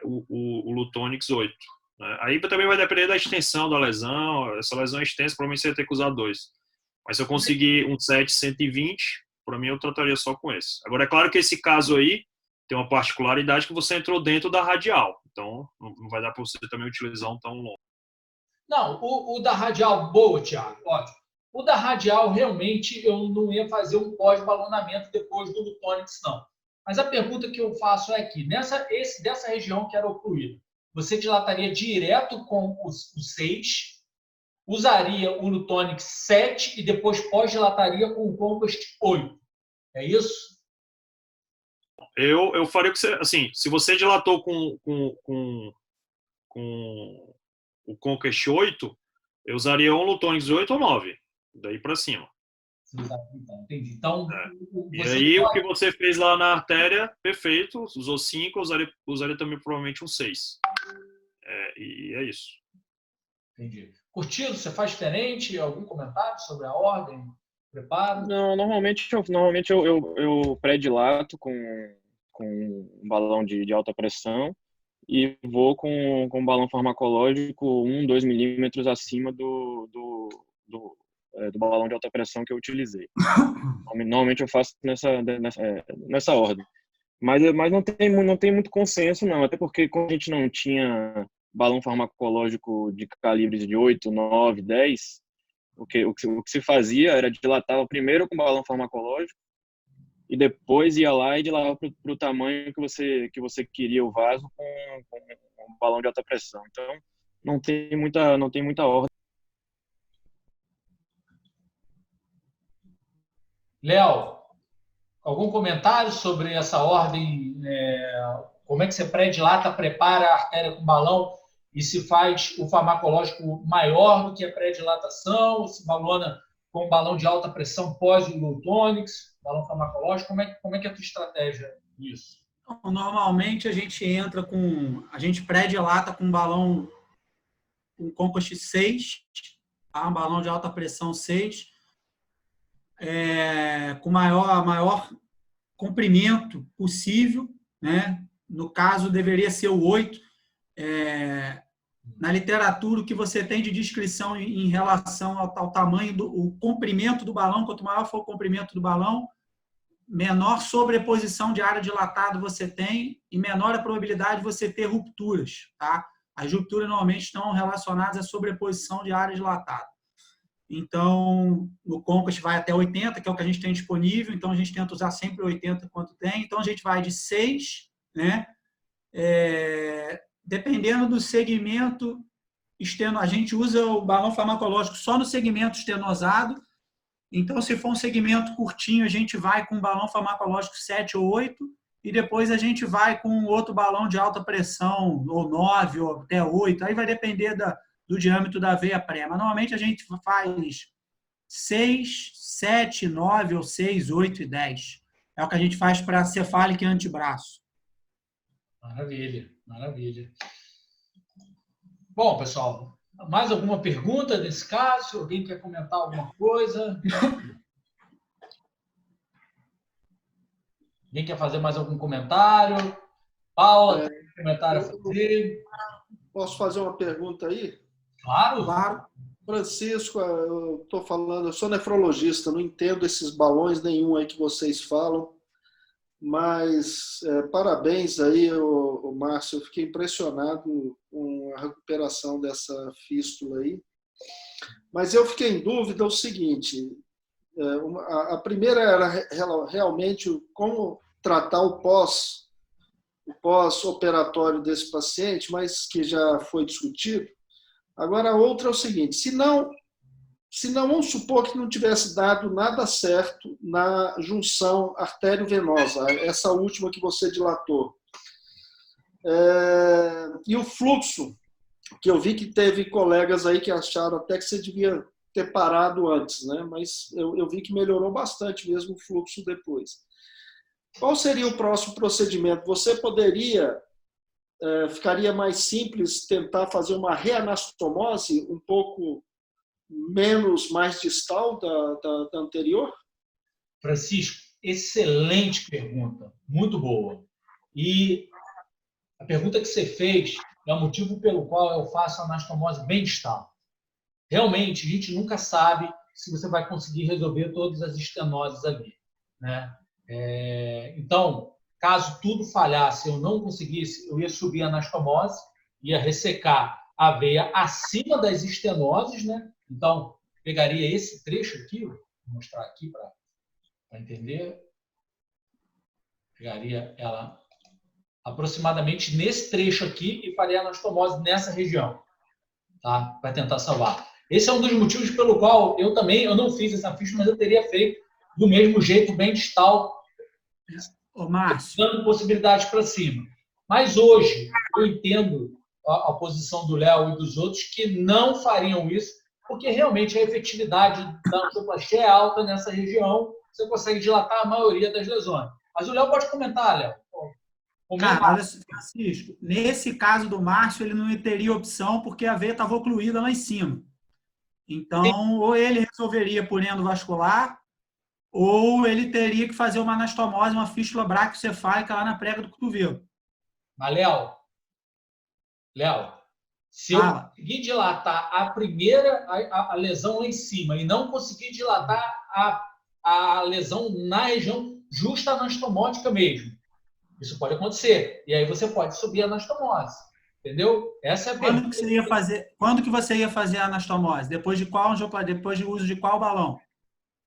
o Lutonix 8. Né? Aí também vai depender da extensão da lesão. Essa lesão é extensa, provavelmente você vai ter que usar 2. Mas se eu conseguir um 7 120, para mim eu trataria só com esse. Agora, é claro que esse caso aí tem uma particularidade que você entrou dentro da radial. Então, não vai dar para você também utilizar um tão longo. Não, o da radial, boa, Thiago, ótimo. O da radial, realmente, eu não ia fazer um pós-balonamento depois do Lutonix, não. Mas a pergunta que eu faço é aqui, dessa região que era ocluída, você dilataria direto com o 6, usaria o Lutonix 7 e depois pós-dilataria com o Conquest 8. É isso? Eu faria que você, assim, se você dilatou com o Conquest 8, eu usaria um Lutonix 8 ou 9, daí para cima. Entendi. Então, e aí o que você fez lá na artéria, perfeito, usou 5, usaria também provavelmente um 6. E é isso. Entendi. Curtido, você faz diferente? Algum comentário sobre a ordem? Preparo? Não, normalmente eu pré-dilato com um balão de alta pressão e vou com um balão farmacológico 2 milímetros acima do balão de alta pressão que eu utilizei. Normalmente eu faço nessa ordem. Mas não tem muito consenso, não. Até porque quando a gente não tinha balão farmacológico de calibres de 8, 9, 10, o que se fazia era dilatava primeiro com balão farmacológico e depois ia lá e dilatava para o tamanho que você queria o vaso com um balão de alta pressão. Então, não tem muita ordem. Léo, algum comentário sobre essa ordem? Como é que você pré-dilata, prepara a artéria com balão e se faz o farmacológico maior do que a pré-dilatação, se balona com balão de alta pressão pós o Lutonix, balão farmacológico, como é que é a tua estratégia nisso? Normalmente a gente pré-dilata com balão com Conquest 6, tá? Balão de alta pressão 6, com maior comprimento possível, né? No caso, deveria ser o 8. Na literatura, o que você tem de descrição em relação ao tamanho o comprimento do balão, quanto maior for o comprimento do balão, menor sobreposição de área dilatada você tem e menor a probabilidade de você ter rupturas, tá? As rupturas normalmente estão relacionadas à sobreposição de área dilatada. Então, no Conquest vai até 80, que é o que a gente tem disponível, então a gente tenta usar sempre 80 quanto tem. Então, a gente vai de 6, né? Dependendo do segmento, a gente usa o balão farmacológico só no segmento estenosado. Então, se for um segmento curtinho, a gente vai com um balão farmacológico 7 ou 8, e depois a gente vai com outro balão de alta pressão, ou 9, ou até 8. Aí vai depender do diâmetro da veia pré. Mas, normalmente, a gente faz 6, 7, 9, ou 6, 8 e 10. É o que a gente faz para cefálica e antebraço. Maravilha, maravilha. Bom, pessoal, mais alguma pergunta nesse caso? Alguém quer comentar alguma coisa? Alguém quer fazer mais algum comentário? Paula, tem um comentário a fazer? Posso fazer uma pergunta aí? Claro. Francisco, eu estou falando, eu sou nefrologista, não entendo esses balões nenhum aí que vocês falam, mas parabéns aí, o Márcio, eu fiquei impressionado com a recuperação dessa fístula aí. Mas eu fiquei em dúvida o seguinte, a primeira era realmente como tratar o pós-operatório desse paciente, mas que já foi discutido. Agora, a outra é o seguinte, se não vamos supor que não tivesse dado nada certo na junção artério-venosa, essa última que você dilatou, e o fluxo, que eu vi que teve colegas aí que acharam até que você devia ter parado antes, né? Mas eu vi que melhorou bastante mesmo o fluxo depois. Qual seria o próximo procedimento? Você ficaria mais simples tentar fazer uma reanastomose um pouco mais distal da anterior? Francisco, excelente pergunta, muito boa. E a pergunta que você fez é o motivo pelo qual eu faço a anastomose bem distal. Realmente, a gente nunca sabe se você vai conseguir resolver todas as estenoses ali, né? Então, caso tudo falhasse, eu não conseguisse, eu ia subir a anastomose, ia ressecar a veia acima das estenoses, né? Então, pegaria esse trecho aqui, vou mostrar aqui para entender. Pegaria ela aproximadamente nesse trecho aqui e faria a anastomose nessa região, tá? Para tentar salvar. Esse é um dos motivos pelo qual eu não fiz essa ficha, mas eu teria feito do mesmo jeito, bem distal, dando possibilidades para cima. Mas hoje eu entendo a posição do Léo e dos outros que não fariam isso, porque realmente a efetividade da angioplastia é alta nessa região, você consegue dilatar a maioria das lesões. Mas o Léo pode comentar, Léo. Cara, olha, Francisco, nesse caso do Márcio, ele não teria opção porque a veia estava ocluída lá em cima. Então, ou ele resolveria por endovascular, ou ele teria que fazer uma anastomose, uma fístula braquiocefálica lá na prega do cotovelo. Mas, Léo, se eu conseguir dilatar a lesão lá em cima e não conseguir dilatar a lesão na região justa anastomótica mesmo, isso pode acontecer. E aí você pode subir a anastomose. Entendeu? Essa é a pergunta. Quando que você ia fazer a anastomose? Depois de qual angioplastia? Depois de uso de qual balão?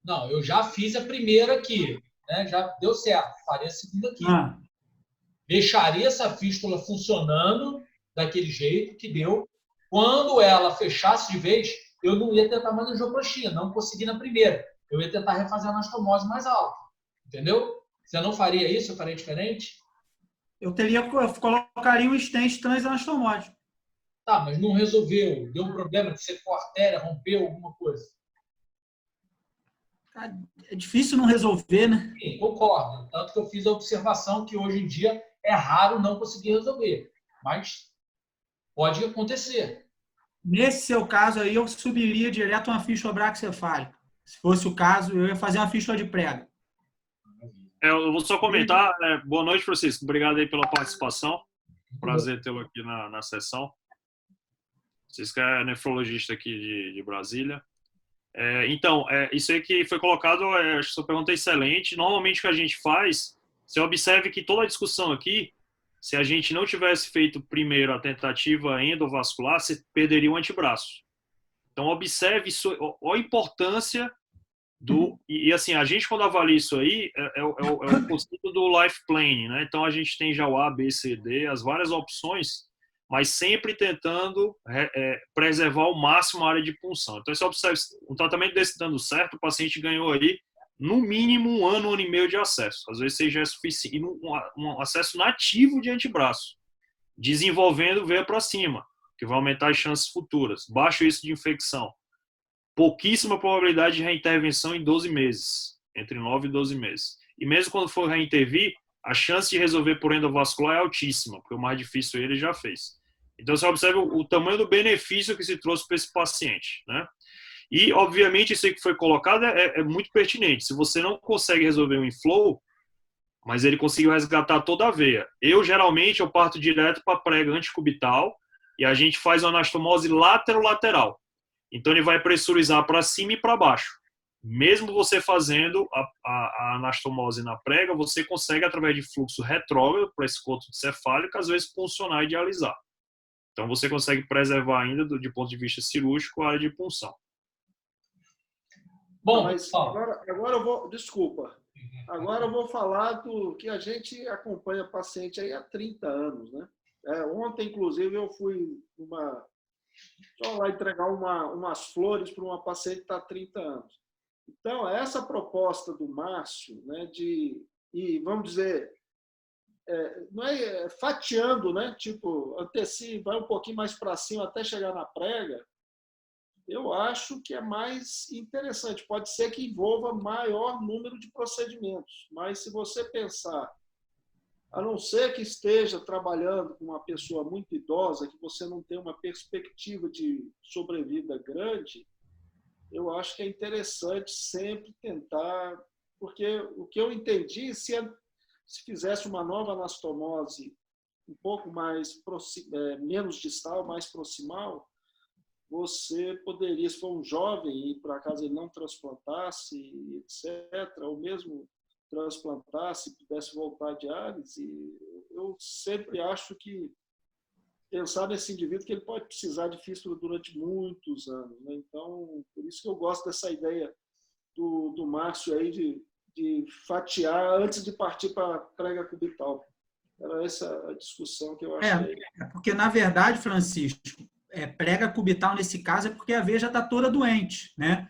Não, eu já fiz a primeira aqui, né? Já deu certo. Faria a segunda aqui. Deixaria essa fístula funcionando daquele jeito que deu. Quando ela fechasse de vez, eu não ia tentar mais angioplastia, não consegui na primeira. Eu ia tentar refazer a anastomose mais alta. Entendeu? Você não faria isso? Eu faria diferente? Eu colocaria um stent transanastomótico. Tá, mas não resolveu. Deu um problema de secou a artéria, rompeu alguma coisa. É difícil não resolver, né? Sim, concordo. Tanto que eu fiz a observação que hoje em dia é raro não conseguir resolver. Mas pode acontecer. Nesse seu caso aí, eu subiria direto uma fístula braquiocefálica. Se fosse o caso, eu ia fazer uma fístula de prega. Eu vou só comentar. Boa noite, Francisco. Obrigado aí pela participação. Prazer tê-lo aqui na sessão. Francisco é nefrologista aqui de Brasília. Então, isso aí que foi colocado, acho que sua pergunta é excelente. Normalmente o que a gente faz, você observe que toda a discussão aqui, se a gente não tivesse feito primeiro a tentativa endovascular, você perderia o antebraço. Então, observe isso, a importância do... E assim, a gente quando avalia isso aí, é o conceito do life planning, né? Então, a gente tem já o A, B, C, D, as várias opções, mas sempre tentando preservar ao máximo a área de punção. Então, você observa, um tratamento desse dando certo, o paciente ganhou aí, no mínimo, 1 ano, 1 ano e meio de acesso. Às vezes, seja suficiente. E um acesso nativo de antebraço, desenvolvendo veia para cima, que vai aumentar as chances futuras. Baixo índice de infecção. Pouquíssima probabilidade de reintervenção em 12 meses, entre 9 e 12 meses. E mesmo quando for reintervir, a chance de resolver por endovascular é altíssima, porque o mais difícil ele já fez. Então, você observa o tamanho do benefício que se trouxe para esse paciente, né? E, obviamente, isso aí que foi colocado é muito pertinente. Se você não consegue resolver um inflow, mas ele conseguiu resgatar toda a veia. Geralmente, eu parto direto para a prega anticubital e a gente faz uma anastomose lateral. Então, ele vai pressurizar para cima e para baixo. Mesmo você fazendo a anastomose na prega, você consegue, através de fluxo retrógrado para esse côtulo cefálico, às vezes puncionar e dialisar. Então, você consegue preservar ainda, de ponto de vista cirúrgico, a área de punção. Bom, mas agora eu vou... Desculpa. Agora eu vou falar do que a gente acompanha paciente aí há 30 anos, né? Ontem, inclusive, eu fui só lá entregar umas flores para uma paciente que está há 30 anos. Então, essa proposta do Márcio, né, e vamos dizer, não é fatiando, né, tipo, antecipa, vai um pouquinho mais para cima até chegar na prega, eu acho que é mais interessante. Pode ser que envolva maior número de procedimentos, mas se você pensar, a não ser que esteja trabalhando com uma pessoa muito idosa, que você não tem uma perspectiva de sobrevida grande, eu acho que é interessante sempre tentar, porque o que eu entendi, se fizesse uma nova anastomose um pouco mais menos distal, mais proximal, você poderia, se for um jovem e por acaso ele não transplantasse, etc., ou mesmo transplantasse, pudesse voltar à diálise, eu sempre acho que pensar nesse indivíduo que ele pode precisar de fístula durante muitos anos, né? Então, por isso que eu gosto dessa ideia do Márcio aí de fatiar antes de partir para a prega cubital. Era essa a discussão que eu achei. Porque, na verdade, Francisco, prega cubital nesse caso é porque a veia já está toda doente, né?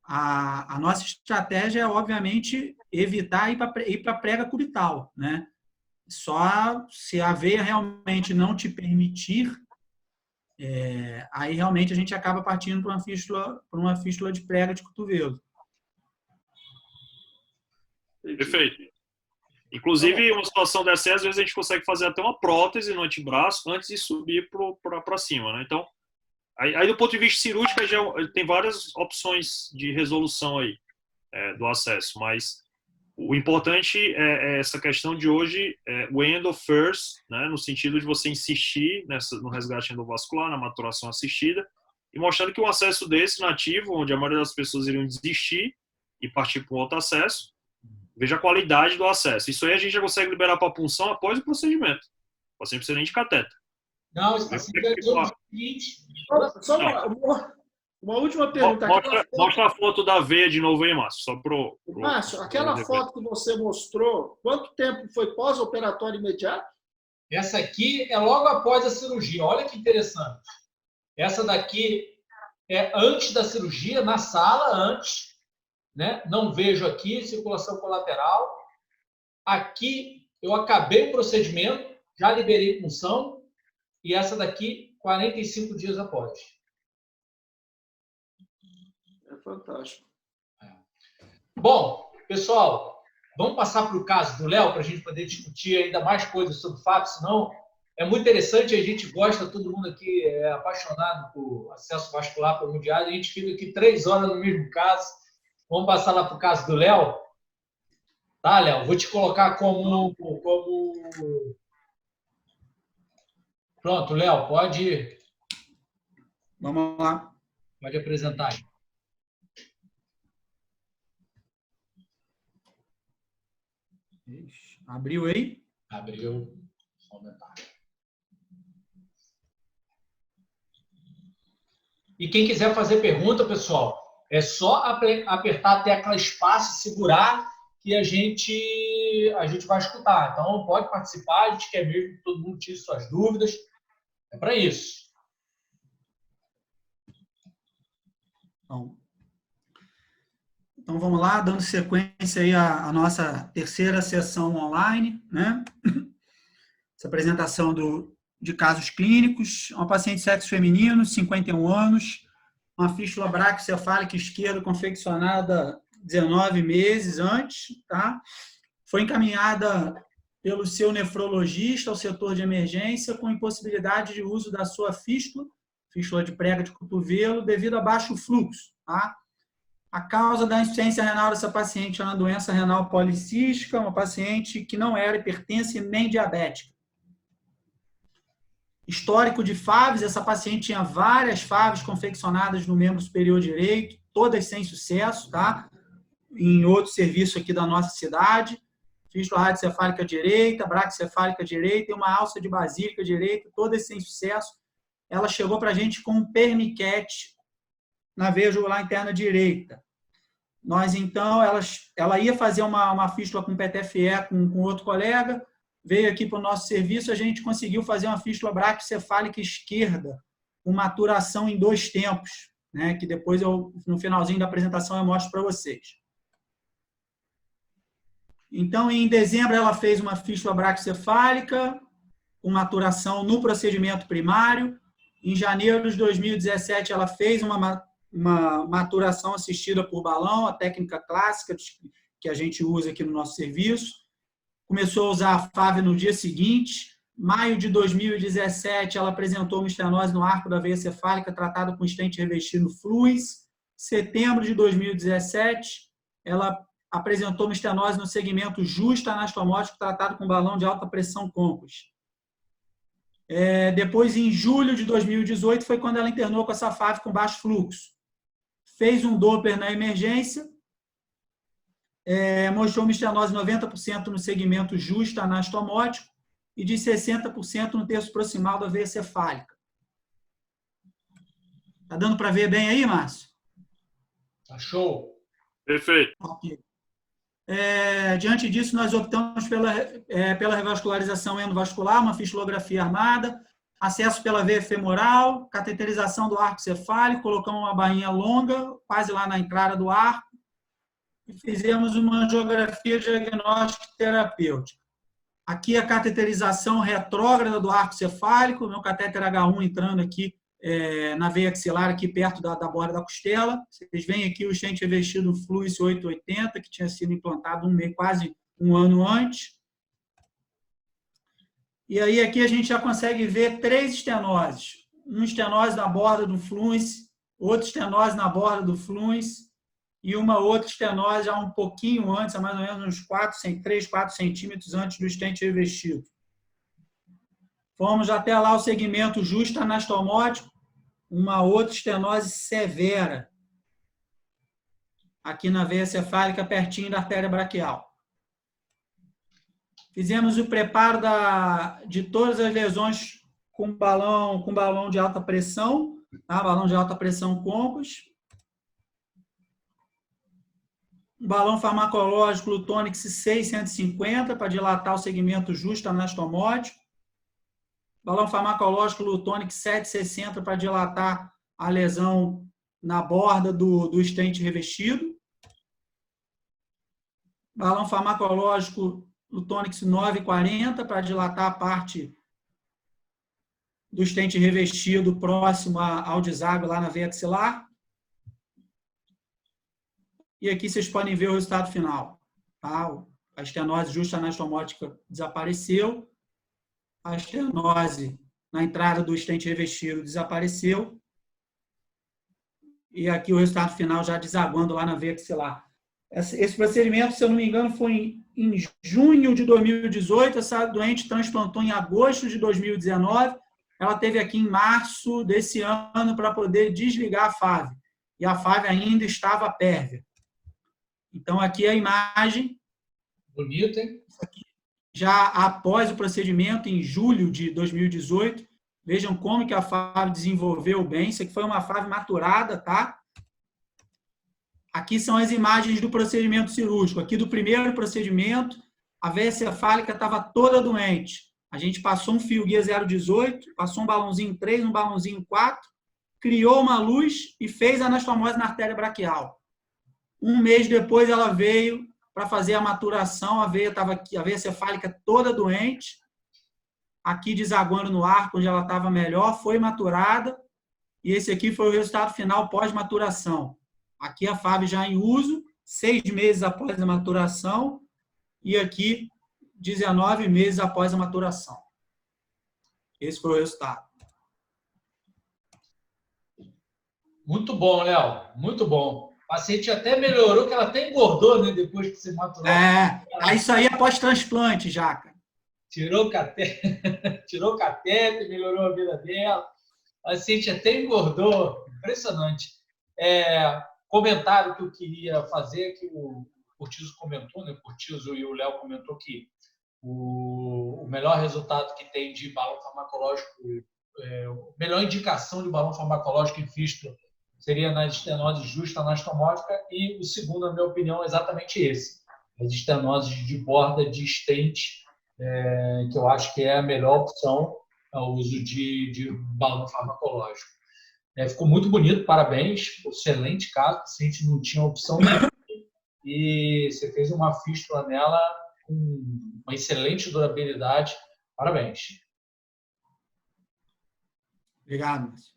A nossa estratégia é, obviamente, evitar ir para a prega cubital, né? Só se a veia realmente não te permitir, aí realmente a gente acaba partindo para uma fístula de prega de cotovelo. Perfeito. Inclusive, uma situação dessa, às vezes a gente consegue fazer até uma prótese no antebraço antes de subir para cima, né? Então, aí do ponto de vista cirúrgico, já tem várias opções de resolução aí do acesso, mas o importante é essa questão de hoje, o endo first, né? No sentido de você insistir no resgate endovascular, na maturação assistida, e mostrando que um acesso desse nativo, onde a maioria das pessoas iriam desistir e partir para um outro acesso, veja a qualidade do acesso. Isso aí a gente já consegue liberar para a punção após o procedimento. O paciente precisa nem de catéter. Não, isso paciente é o seguinte. Só uma última pergunta. Mostra a foto da veia de novo aí, Márcio. Márcio, aquela foto que você mostrou, quanto tempo foi pós-operatório imediato? Essa aqui é logo após a cirurgia. Olha que interessante. Essa daqui é antes da cirurgia, na sala, antes. Né? Não vejo aqui circulação colateral. Aqui eu acabei o procedimento, já liberei punção, e essa daqui 45 dias após. É fantástico. Bom, pessoal, vamos passar para o caso do Léo para a gente poder discutir ainda mais coisas sobre o fato, senão é muito interessante, a gente gosta, todo mundo aqui é apaixonado por acesso vascular para mundial, a gente fica aqui 3 horas no mesmo caso. Vamos passar lá para o caso do Léo. Tá, Léo? Vou te colocar como... Pronto, Léo, pode... Vamos lá. Pode apresentar aí. Abriu aí? Abriu. Só aumentar. E quem quiser fazer pergunta, pessoal, é só apertar a tecla espaço e segurar que a gente vai escutar. Então, pode participar, a gente quer mesmo que todo mundo tire suas dúvidas. É para isso. Então, vamos lá, dando sequência aí à nossa terceira sessão online, né? Essa apresentação de casos clínicos. Uma paciente de sexo feminino, 51 anos, uma fístula braquicefálica esquerda confeccionada 19 meses antes, tá? Foi encaminhada pelo seu nefrologista ao setor de emergência com impossibilidade de uso da sua fístula de prega de cotovelo, devido a baixo fluxo, tá? A causa da insuficiência renal dessa paciente é uma doença renal policística, uma paciente que não era hipertensa e nem diabética. Histórico de FAVs, essa paciente tinha várias FAVs confeccionadas no membro superior direito, todas sem sucesso, tá? Em outro serviço aqui da nossa cidade. Fístula radiocefálica direita, braquicefálica direita e uma alça de basílica direita, todas sem sucesso. Ela chegou para a gente com um perniquete na veia jugular interna direita. Nós, então, ela ia fazer uma fístula com PTFE com outro colega, veio aqui para o nosso serviço, a gente conseguiu fazer uma fístula braquicefálica esquerda, com maturação em 2 tempos, né, que depois, no finalzinho da apresentação, eu mostro para vocês. Então, em dezembro, ela fez uma fístula braquicefálica, com maturação no procedimento primário. Em janeiro de 2017, ela fez uma uma maturação assistida por balão, a técnica clássica que a gente usa aqui no nosso serviço. Começou a usar a FAV no dia seguinte. Maio de 2017, ela apresentou uma estenose no arco da veia cefálica tratada com estente revestido fluis. Setembro de 2017, ela apresentou uma estenose no segmento justo anastomótico tratado com balão de alta pressão Compas. Depois, em julho de 2018, foi quando ela internou com essa FAV com baixo fluxo. Fez um Doppler na emergência, mostrou uma estenose 90% no segmento justo anastomótico e de 60% no terço proximal da veia cefálica. Tá dando para ver bem aí, Márcio? Tá show. Perfeito. Ok. Diante disso, nós optamos pela revascularização endovascular, uma fistulografia armada, acesso pela veia femoral, cateterização do arco cefálico, colocamos uma bainha longa, quase lá na entrada do arco, e fizemos uma angiografia diagnóstica e terapêutica. Aqui a cateterização retrógrada do arco cefálico, meu catéter H1 entrando aqui na veia axilar, aqui perto da borda da costela. Vocês veem aqui o estente revestido Fluis 880, que tinha sido implantado quase um ano antes. E aí aqui a gente já consegue ver 3 estenoses. Uma estenose na borda do Fluis, outra estenose na borda do Fluis, e uma outra estenose já um pouquinho antes, mais ou menos uns 3, 4 centímetros antes do estente revestido. Fomos até lá o segmento justo anastomótico, uma outra estenose severa, aqui na veia cefálica, pertinho da artéria braquial. Fizemos o preparo de todas as lesões com balão de alta pressão, tá? Balão de alta pressão Compas. Um balão farmacológico Lutonix 650 para dilatar o segmento justo anastomótico. Balão farmacológico Lutonix 760 para dilatar a lesão na borda do estente revestido. Balão farmacológico Lutonix 940 para dilatar a parte do estente revestido próximo ao deságue lá na veia axilar. E aqui vocês podem ver o resultado final. Tá? A estenose justa anastomótica desapareceu. A estenose na entrada do estente revestido desapareceu. E aqui o resultado final já desaguando lá na veia axilar. Esse procedimento, se eu não me engano, foi em junho de 2018. Essa doente transplantou em agosto de 2019. Ela teve aqui em março desse ano para poder desligar a FAV. E a FAV ainda estava pérvia. Então, aqui a imagem. Bonito, hein? Já após o procedimento, em julho de 2018. Vejam como que a FAV desenvolveu bem. Isso aqui foi uma FAV maturada, tá? Aqui são as imagens do procedimento cirúrgico. Aqui do primeiro procedimento, a veia cefálica estava toda doente. A gente passou um fio guia 018, passou um balãozinho 3, um balãozinho 4, criou uma luz e fez a anastomose na artéria braquial. Um mês depois ela veio para fazer a maturação, a veia estava aqui, a veia cefálica toda doente, aqui desaguando no arco onde ela estava melhor, foi maturada, e esse aqui foi o resultado final pós-maturação. Aqui a FAV já em uso, 6 meses após a maturação, e aqui 19 meses após a maturação. Esse foi o resultado. Muito bom, Léo. Muito bom. O paciente até melhorou, que ela até engordou, né? Depois que você maturou. Isso aí é pós-transplante já, cara. Tirou o catéter, melhorou a vida dela. O paciente até engordou. Impressionante. Comentário que eu queria fazer, que o Curtizo comentou, né? O Curtizo e o Léo comentou que o melhor resultado que tem de balão farmacológico, a melhor indicação de balão farmacológico em fístula seria na estenose justa anastomótica, e o segundo, na minha opinião, é exatamente esse. As estenoses de borda de estente, que eu acho que é a melhor opção ao uso de balão farmacológico. Ficou muito bonito, parabéns, excelente caso, o paciente não tinha opção nenhuma, e você fez uma fístula nela com uma excelente durabilidade, parabéns. Obrigado, Márcio.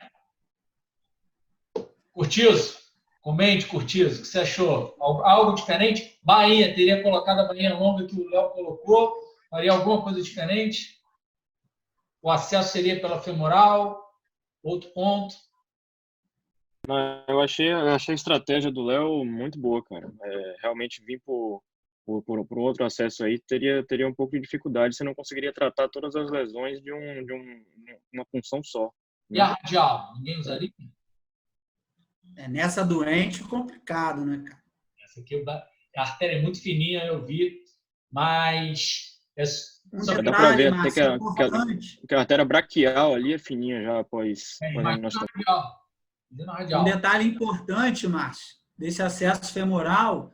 Curtizo, comente, Curtizo, o que você achou? Algo diferente? Bainha, teria colocado a bainha longa que o Léo colocou? Faria alguma coisa diferente? O acesso seria pela femoral? Outro ponto? Não, eu achei a estratégia do Léo muito boa, cara. Realmente vir por outro acesso aí teria um pouco de dificuldade. Você não conseguiria tratar todas as lesões de uma punção só, E a né? radial? Ninguém usaria? Nessa doente, complicado, né, cara? Essa aqui, a artéria é muito fininha, eu vi, mas... Dá para ver até Márcio, importante. que a artéria braquial ali é fininha já após a diagnóstico. Um detalhe importante, Márcio, desse acesso femoral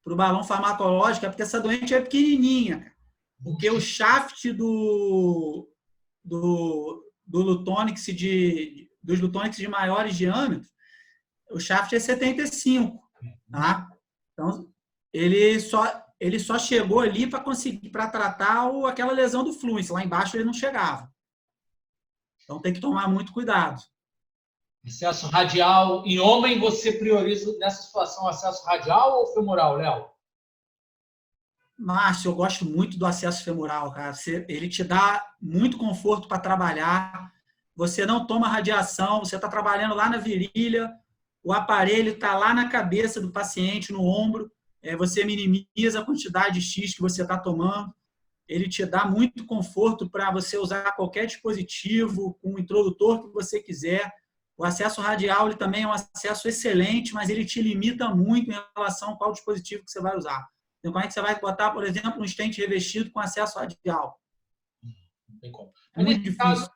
para o balão farmacológico é porque essa doente é pequenininha, cara. Porque o shaft dos Lutonix de maiores diâmetros, o shaft é 75, tá? Então, ele só chegou ali para tratar aquela lesão do fluence. Lá embaixo ele não chegava. Então tem que tomar muito cuidado. Acesso radial. Em homem, você prioriza nessa situação acesso radial ou femoral, Léo? Márcio, eu gosto muito do acesso femoral, cara. Ele te dá muito conforto para trabalhar. Você não toma radiação, você está trabalhando lá na virilha, o aparelho está lá na cabeça do paciente, no ombro. Você minimiza a quantidade de X que você está tomando. Ele te dá muito conforto para você usar qualquer dispositivo, com o introdutor que você quiser. O acesso radial ele também é um acesso excelente, mas ele te limita muito em relação a qual dispositivo que você vai usar. Então, como é que você vai botar, por exemplo, um stent revestido com acesso radial? Não tem como. É muito difícil.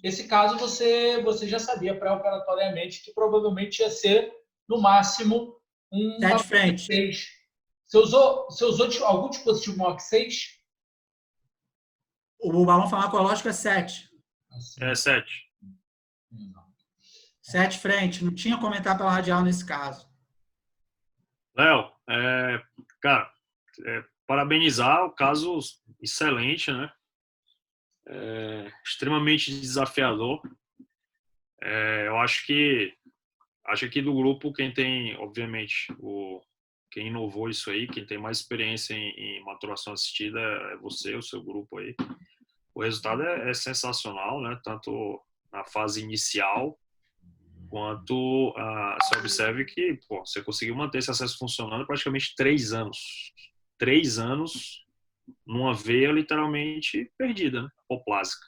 Esse caso você já sabia pré-operatoriamente que provavelmente ia ser, no máximo, um Sete frente. 6. Você usou algum dispositivo MOC 6? O balão farmacológico é 7. É 7. 7 frente. Não tinha comentar pela radial nesse caso. Léo, cara, parabenizar, o caso excelente, né? Extremamente desafiador. Eu acho que aqui do grupo, quem tem, obviamente, quem inovou isso aí, quem tem mais experiência em maturação assistida é você, o seu grupo aí. O resultado é sensacional, né? Tanto na fase inicial, quanto você observe que você conseguiu manter esse acesso funcionando praticamente 3 anos. 3 anos numa veia literalmente perdida, né? Apoplásica.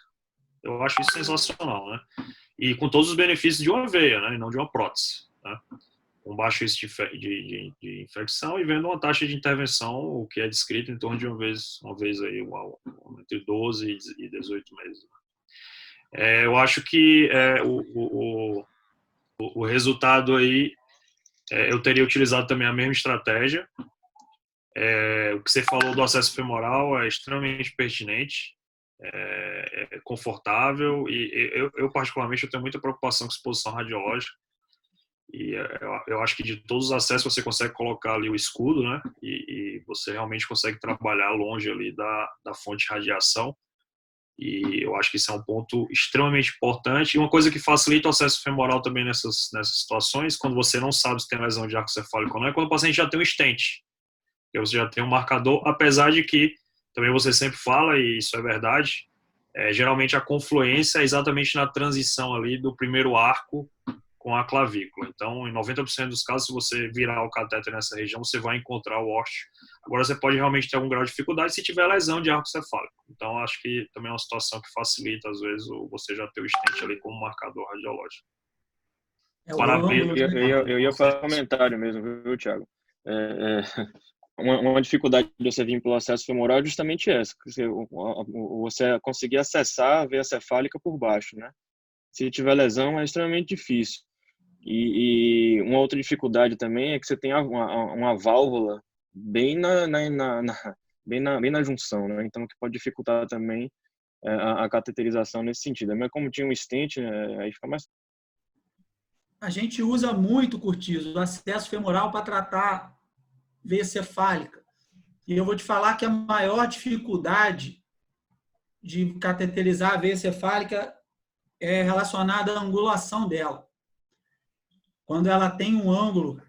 Eu acho isso sensacional, né? E com todos os benefícios de uma veia, né? E não de uma prótese, né? Com baixo risco de infecção e vendo uma taxa de intervenção, o que é descrito em torno de uma vez aí, entre 12 e 18 meses. Eu acho que o resultado aí, eu teria utilizado também a mesma estratégia. O que você falou do acesso femoral é extremamente pertinente, confortável, e eu particularmente eu tenho muita preocupação com exposição radiológica, e eu acho que de todos os acessos você consegue colocar ali o escudo, né? E você realmente consegue trabalhar longe ali da fonte de radiação. E eu acho que isso é um ponto extremamente importante. E uma coisa que facilita o acesso femoral também nessas situações, quando você não sabe se tem lesão de arco cefálico ou não, é quando o paciente já tem um stent. Porque você já tem um marcador, apesar de que, também você sempre fala, e isso é verdade, geralmente a confluência é exatamente na transição ali do primeiro arco com a clavícula. Então, em 90% dos casos, se você virar o catéter nessa região, você vai encontrar o ósseo. Agora, você pode realmente ter algum grau de dificuldade se tiver lesão de arco cefálico. Então, acho que também é uma situação que facilita, às vezes, você já ter o stent ali como marcador radiológico. Parabéns. Eu ia fazer um comentário mesmo, viu, Thiago? Uma dificuldade de você vir pelo acesso femoral é justamente essa, você conseguir acessar a veia cefálica por baixo, né? Se tiver lesão, é extremamente difícil. E uma outra dificuldade também é que você tem uma válvula bem na junção, né? Então, que pode dificultar também a cateterização nesse sentido. Mas como tinha um stent, aí fica mais... A gente usa muito, Curtizo, o acesso femoral para tratar veia cefálica. E eu vou te falar que a maior dificuldade de cateterizar a veia cefálica é relacionada à angulação dela. quando ela tem um ângulo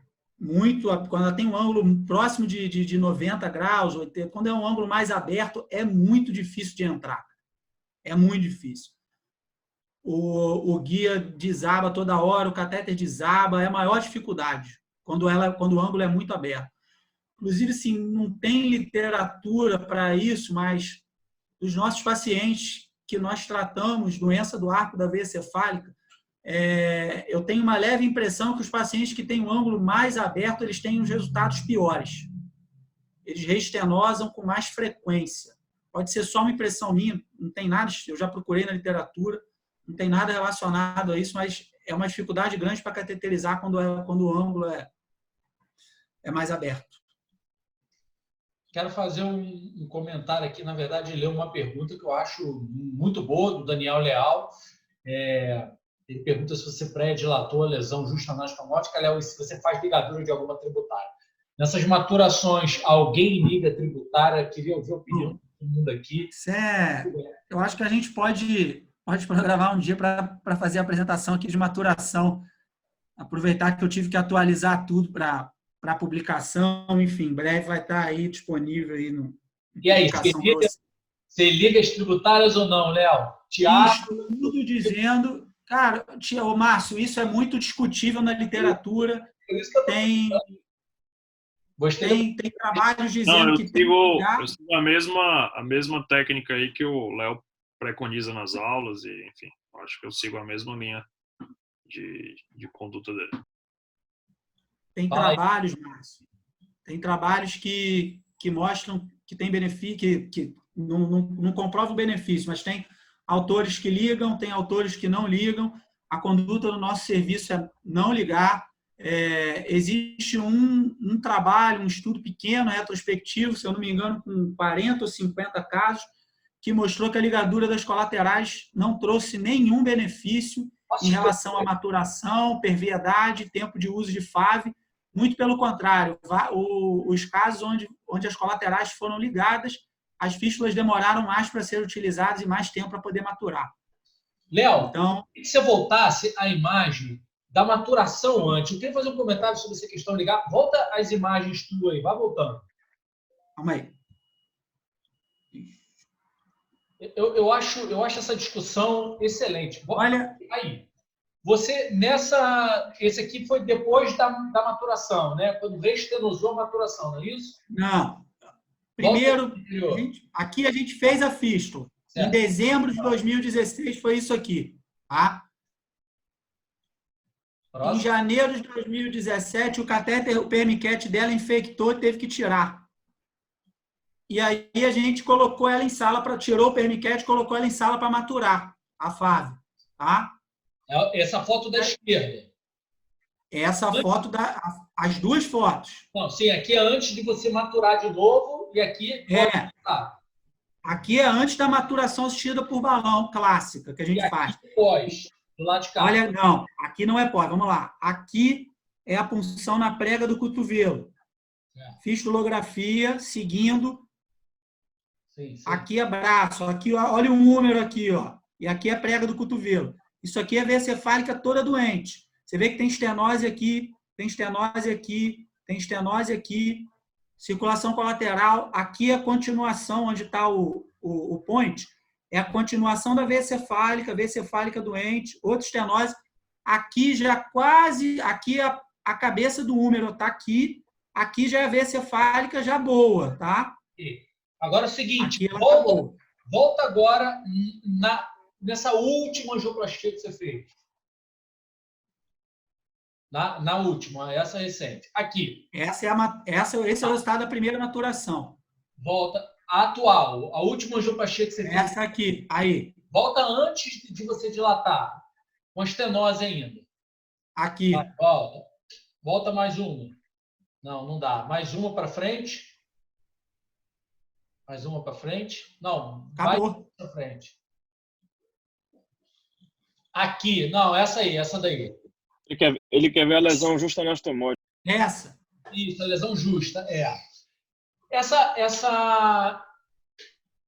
quando ela tem um ângulo próximo de 90 graus, 80, quando é um ângulo mais aberto, é muito difícil de entrar. É muito difícil. O guia desaba toda hora, o catéter desaba, é a maior dificuldade, quando o ângulo é muito aberto. Inclusive, sim, não tem literatura para isso, mas os nossos pacientes que nós tratamos doença do arco da veia cefálica, eu tenho uma leve impressão que os pacientes que têm um ângulo mais aberto, eles têm os resultados piores. Eles reestenosam com mais frequência. Pode ser só uma impressão minha, não tem nada, eu já procurei na literatura, não tem nada relacionado a isso, mas é uma dificuldade grande para cateterizar quando o ângulo é mais aberto. Quero fazer um comentário aqui, na verdade, ler uma pergunta que eu acho muito boa, do Daniel Leal. Ele pergunta se você pré-dilatou a lesão justa anatomótica, Léo, e se você faz ligadura de alguma tributária. Nessas maturações, alguém liga tributária? Queria ouvir a opinião de todo mundo aqui. Eu acho que a gente pode programar um dia para fazer a apresentação aqui de maturação. Aproveitar que eu tive que atualizar tudo para publicação, enfim, em breve vai estar aí disponível aí no. E aí, você liga as tributárias ou não, Léo? Tiago, tudo dizendo. Cara, Márcio, isso é muito discutível na literatura. Tem trabalhos dizendo que tem. Eu sigo a mesma técnica aí que o Léo preconiza nas aulas, e, enfim, acho que eu sigo a mesma linha de conduta dele. Tem trabalhos, Márcio. Tem trabalhos que mostram que tem benefício, que não comprovam o benefício, mas tem autores que ligam, tem autores que não ligam. A conduta do nosso serviço é não ligar. Existe um trabalho, um estudo pequeno, retrospectivo, se eu não me engano, com 40 ou 50 casos, que mostrou que a ligadura das colaterais não trouxe nenhum benefício em relação à maturação, perviedade, tempo de uso de FAV. Muito pelo contrário, os casos onde as colaterais foram ligadas, as fístulas demoraram mais para ser utilizadas e mais tempo para poder maturar. Léo, queria que você voltasse à imagem da maturação antes. Eu queria fazer um comentário sobre essa questão ligar. Volta as imagens tuas aí, vai voltando. Calma aí. Eu acho essa discussão excelente. Olha aí. Esse aqui foi depois da maturação, né? Quando reestenosou a maturação, não é isso? Não. Primeiro, aqui a gente fez a fístula. Certo. Em dezembro de 2016 foi isso aqui. Tá? Em janeiro de 2017, o catéter, o permiquete dela infectou e teve que tirar. E aí a gente colocou ela em sala, tirou o permiquete e colocou ela em sala para maturar a fase. Tá? Essa foto da esquerda. Essa foto, as duas fotos. Não, sim, aqui é antes de você maturar de novo e aqui... Aqui é antes da maturação assistida por balão clássica que a gente faz. Pós, do lado de cá. Olha, não, aqui não é pós. Vamos lá. Aqui é a punção na prega do cotovelo. Fistulografia, seguindo. Sim. Aqui é braço. Aqui, olha o número aqui, ó. E aqui é a prega do cotovelo. Isso aqui é a veia cefálica toda doente. Você vê que tem estenose aqui, tem estenose aqui, tem estenose aqui. Circulação colateral, aqui é a continuação, onde está o point, é a continuação da veia cefálica doente, outra estenose. Aqui já quase, aqui a cabeça do húmero está aqui já é a veia cefálica já boa, tá? Agora é o seguinte, volta agora nessa última angioplastia que você fez. Na última, essa recente. Aqui. Esse é o resultado da primeira maturação. Volta a atual, a última angioplastia que você fez. Essa aqui, aí. Volta antes de você dilatar, com estenose ainda. Aqui. Volta mais uma. Não dá. Mais uma para frente. Mais uma para frente. Não, acabou. Vai para frente. Aqui. Não, essa aí, essa daí. Ele quer ver a lesão justa anastomótica. Essa. Isso, a lesão justa,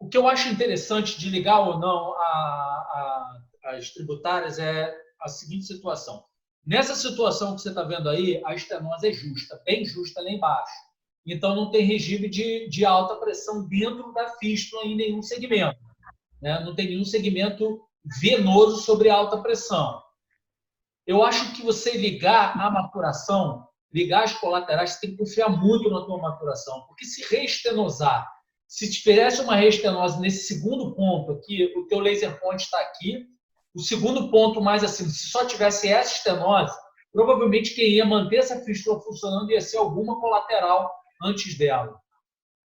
O que eu acho interessante de ligar ou não as tributárias é a seguinte situação. Nessa situação que você está vendo aí, a estenose é justa, bem justa lá embaixo. Então, não tem regime de alta pressão dentro da fístula em nenhum segmento, né? Não tem nenhum segmento venoso sobre alta pressão. Eu acho que você ligar a maturação, ligar as colaterais, você tem que confiar muito na tua maturação, porque se reestenosar, se tivesse uma reestenose nesse segundo ponto aqui, o teu laser point está aqui, o segundo ponto mais acima, se só tivesse essa estenose, provavelmente quem ia manter essa fístula funcionando ia ser alguma colateral antes dela.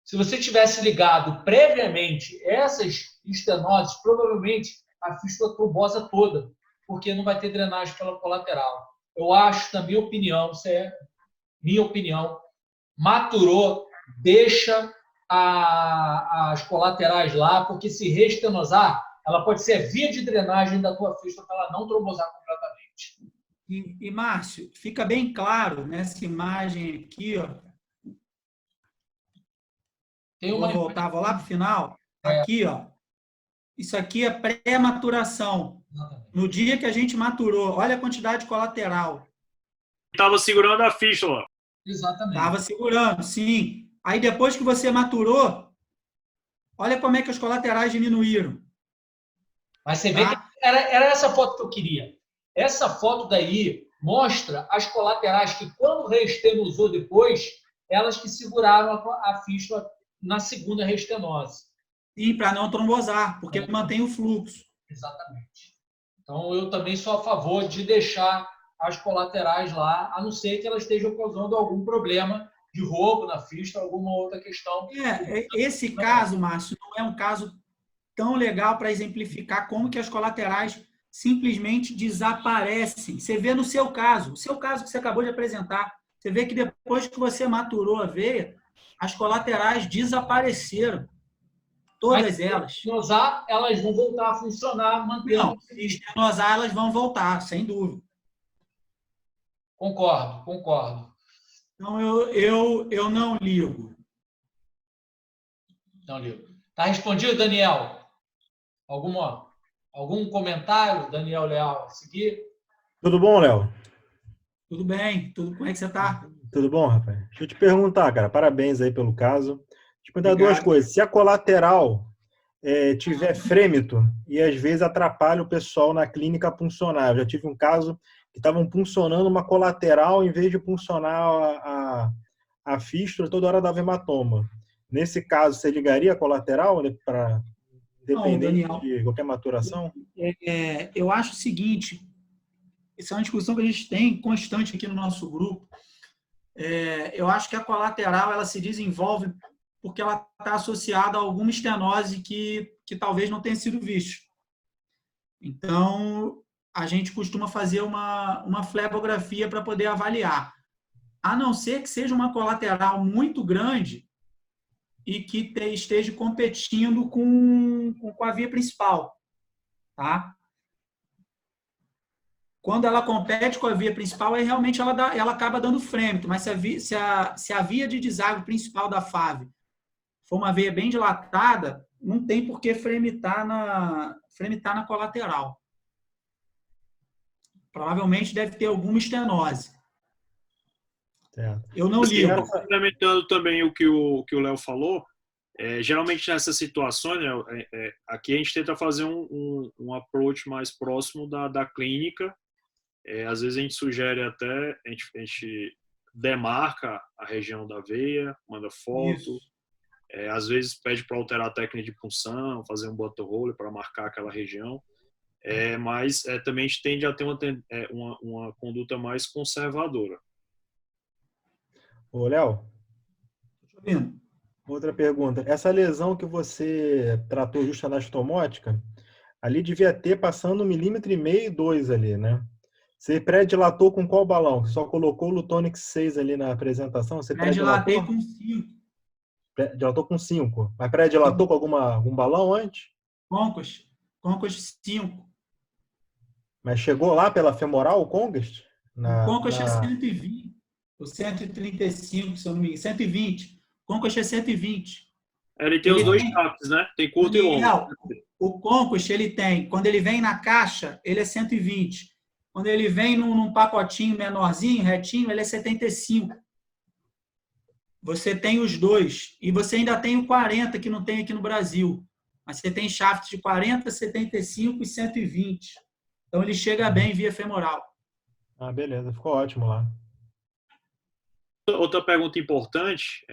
Se você tivesse ligado previamente essas estenoses, provavelmente a fístula trombosa toda, porque não vai ter drenagem pela colateral. Eu acho, na minha opinião, isso é minha opinião, maturou, deixa as colaterais lá, porque se reestenosar, ela pode ser a via de drenagem da tua fístula para ela não trombosar completamente. E Márcio, fica bem claro nessa imagem aqui, ó. Vou lá para o final. Aqui, ó. Isso aqui é pré-maturação. No dia que a gente maturou, olha a quantidade colateral. Estava segurando a fístula. Exatamente. Estava segurando, sim. Aí depois que você maturou, olha como é que os colaterais diminuíram. Mas você vê que era essa foto que eu queria. Essa foto daí mostra as colaterais que, quando reestenosou depois, elas que seguraram a fístula na segunda reestenose. Sim, para não trombosar, porque mantém o fluxo. Exatamente. Então, eu também sou a favor de deixar as colaterais lá, a não ser que elas estejam causando algum problema de roubo na fístula, alguma outra questão. Esse caso, Márcio, não é um caso tão legal para exemplificar como que as colaterais simplesmente desaparecem. Você vê no seu caso, o seu caso que você acabou de apresentar, você vê que depois que você maturou a veia, as colaterais desapareceram. Todas elas. Se elas vão voltar a funcionar, mantendo. Não, se estenosar, elas vão voltar, sem dúvida. Concordo. Então, eu não ligo. Não ligo. Tá respondido, Daniel? Algum comentário, Daniel Leal, a seguir? Tudo bom, Léo? Tudo bem. Como é que você está? Tudo bom, rapaz? Deixa eu te perguntar, cara. Parabéns aí pelo caso. Deixa eu perguntar duas coisas. Se a colateral tiver frêmito e às vezes atrapalha o pessoal na clínica a puncionar. Eu já tive um caso que estavam puncionando uma colateral em vez de puncionar a fístula, toda hora dava hematoma. Nesse caso, você ligaria a colateral para dependente de qualquer maturação? Eu acho o seguinte, essa é uma discussão que a gente tem constante aqui no nosso grupo. Eu acho que a colateral ela se desenvolve porque ela está associada a alguma estenose que talvez não tenha sido vista. Então, a gente costuma fazer uma flebografia para poder avaliar. A não ser que seja uma colateral muito grande e que esteja competindo com a via principal. Tá? Quando ela compete com a via principal, aí realmente ela acaba dando frêmito. Mas se a via de deságua principal da FAV for uma veia bem dilatada, não tem por que fremitar na colateral. Provavelmente deve ter alguma estenose. Certo. Eu não ligo. Complementando também o que o Léo falou, geralmente nessas situações, aqui a gente tenta fazer um approach mais próximo da clínica. Às vezes a gente sugere até, a gente demarca a região da veia, manda foto. Às vezes pede para alterar a técnica de punção, fazer um buttonhole para marcar aquela região. Mas também a gente tende a ter uma conduta mais conservadora. Ô, Léo, outra pergunta. Essa lesão que você tratou justa anastomótica, ali devia ter passando 1,5 mm, 2 ali, né? Você pré-dilatou com qual balão? Você só colocou o Lutonix 6 ali na apresentação? Você pré-dilatei com 5. Dilatou com 5. Mas pré-dilatou com algum balão antes? Conquest 5. Mas chegou lá pela femoral o Conquest? O Conquest é 120. O 135, se eu não me engano. 120. Conquest é 120. Ele tem os dois caps, né? Tem curto e longo. O Conquest, ele tem, quando ele vem na caixa, ele é 120. Quando ele vem num pacotinho menorzinho, retinho, ele é 75. Você tem os dois. E você ainda tem o 40, que não tem aqui no Brasil. Mas você tem shaft de 40, 75 e 120. Então, ele chega bem via femoral. Beleza. Ficou ótimo lá. Outra pergunta importante,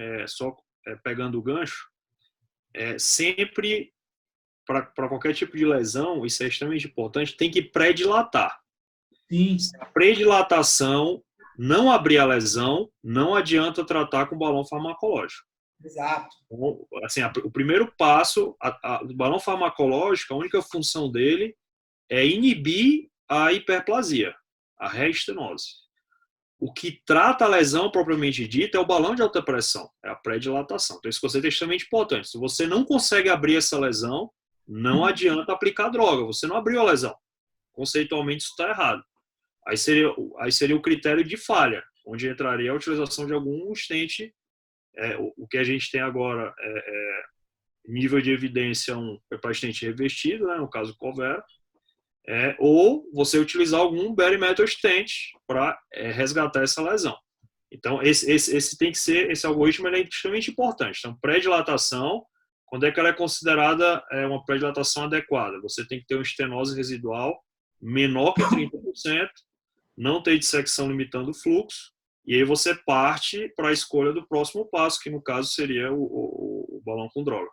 pegando o gancho, sempre, para qualquer tipo de lesão, isso é extremamente importante, tem que pré-dilatar. Sim. Se a pré-dilatação não abrir a lesão, não adianta tratar com balão farmacológico. Exato. Então, assim, o primeiro passo, o balão farmacológico, a única função dele é inibir a hiperplasia, a reestenose. O que trata a lesão propriamente dita é o balão de alta pressão, é a pré-dilatação. Então, esse conceito é extremamente importante. Se você não consegue abrir essa lesão, não adianta aplicar droga. Você não abriu a lesão. Conceitualmente, isso está errado. Aí seria o critério de falha, onde entraria a utilização de algum stent. O que a gente tem agora nível de evidência para stent revestido, né, no caso Covera, ou você utilizar algum bare metal stent para resgatar essa lesão. Então, esse algoritmo é extremamente importante. Então, pré-dilatação, quando é que ela é considerada uma pré-dilatação adequada? Você tem que ter uma estenose residual menor que 30%, não ter dissecção limitando o fluxo, e aí você parte para a escolha do próximo passo, que no caso seria o balão com droga.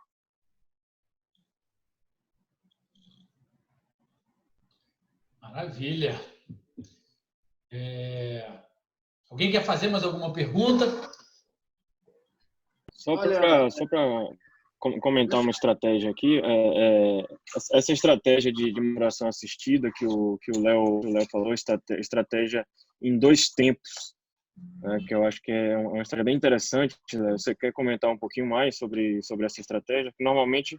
Maravilha. Alguém quer fazer mais alguma pergunta? Só para comentar uma estratégia aqui, essa estratégia de muração assistida que o Léo falou, estratégia em 2 tempos, né, que eu acho que é uma estratégia bem interessante. Você quer comentar um pouquinho mais sobre essa estratégia? Normalmente,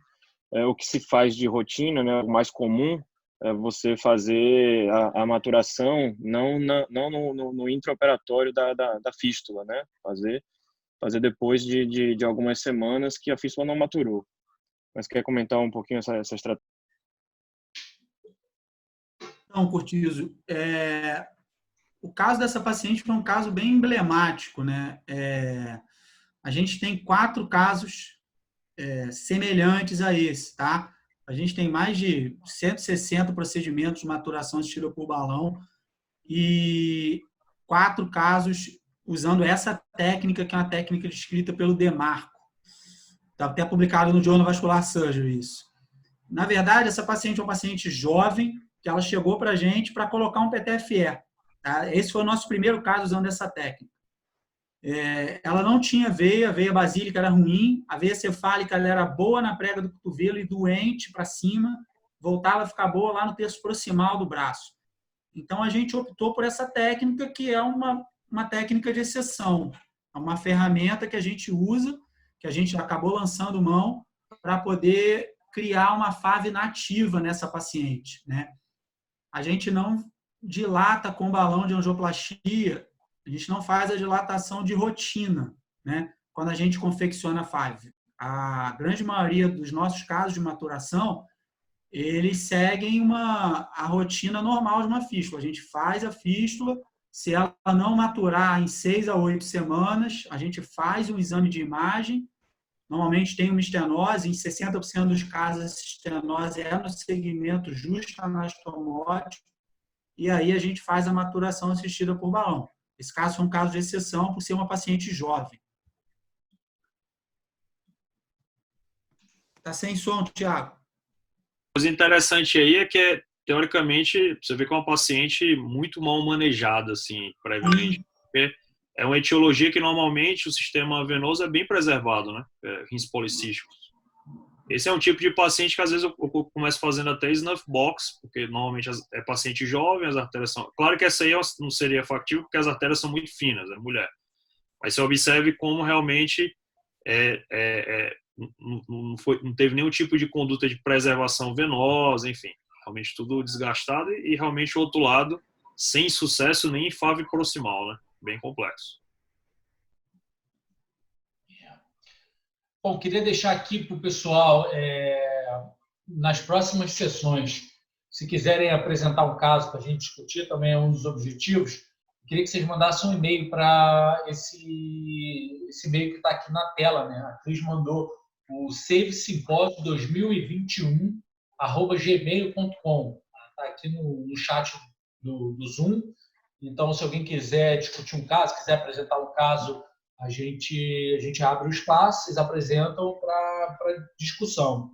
o que se faz de rotina, né, o mais comum, é você fazer a maturação não no intraoperatório da fístula, né? Fazer depois de algumas semanas que a fístula não maturou. Mas quer comentar um pouquinho essa estratégia? Então, Curtizo, o caso dessa paciente foi um caso bem emblemático, né? A gente tem 4 casos semelhantes a esse, tá? A gente tem mais de 160 procedimentos de maturação assistida por balão e 4 casos usando essa técnica, que é uma técnica descrita pelo Demarco. Está até publicado no Journal Vascular Surgery isso. Na verdade, essa paciente é uma paciente jovem, que ela chegou para a gente para colocar um PTFE. Tá? Esse foi o nosso primeiro caso usando essa técnica. Ela não tinha veia, a veia basílica era ruim, a veia cefálica ela era boa na prega do cotovelo e doente para cima, voltava a ficar boa lá no terço proximal do braço. Então, a gente optou por essa técnica, que é uma técnica de exceção. É uma ferramenta que a gente usa, que a gente acabou lançando mão para poder criar uma FAV nativa nessa paciente, né? A gente não dilata com balão de angioplastia, a gente não faz a dilatação de rotina, né? Quando a gente confecciona a FAV. A grande maioria dos nossos casos de maturação, eles seguem a rotina normal de uma fístula. A gente faz a fístula, se ela não maturar em 6 a 8 semanas, a gente faz um exame de imagem. Normalmente tem uma estenose, em 60% dos casos essa estenose é no segmento justo-anastomótico, e aí a gente faz a maturação assistida por balão. Esse caso foi um caso de exceção por ser uma paciente jovem. Está sem som, Thiago. Coisa interessante aí é que, teoricamente, você vê que é uma paciente muito mal manejada, assim, previamente. Porque é uma etiologia que, normalmente, o sistema venoso é bem preservado, né? Rins policísticos. Esse é um tipo de paciente que, às vezes, eu começo fazendo até snuff box, porque, normalmente, é paciente jovem, as artérias são... Claro que essa aí não seria factível, porque as artérias são muito finas, é mulher. Mas você observe como, realmente, não teve nenhum tipo de conduta de preservação venosa, enfim. Realmente tudo desgastado e realmente o outro lado, sem sucesso nem em FAV proximal, né? Bem complexo. Bom, queria deixar aqui para o pessoal, nas próximas sessões, Se quiserem apresentar um caso para a gente discutir, também é um dos objetivos. Eu queria que vocês mandassem um e-mail para esse e-mail que está aqui na tela, né? A Cris mandou o savesimpósio2021@gmail.com. Está aqui no chat do Zoom. Então, se alguém quiser discutir um caso, quiser apresentar um caso, a gente abre o espaço, vocês apresentam para discussão.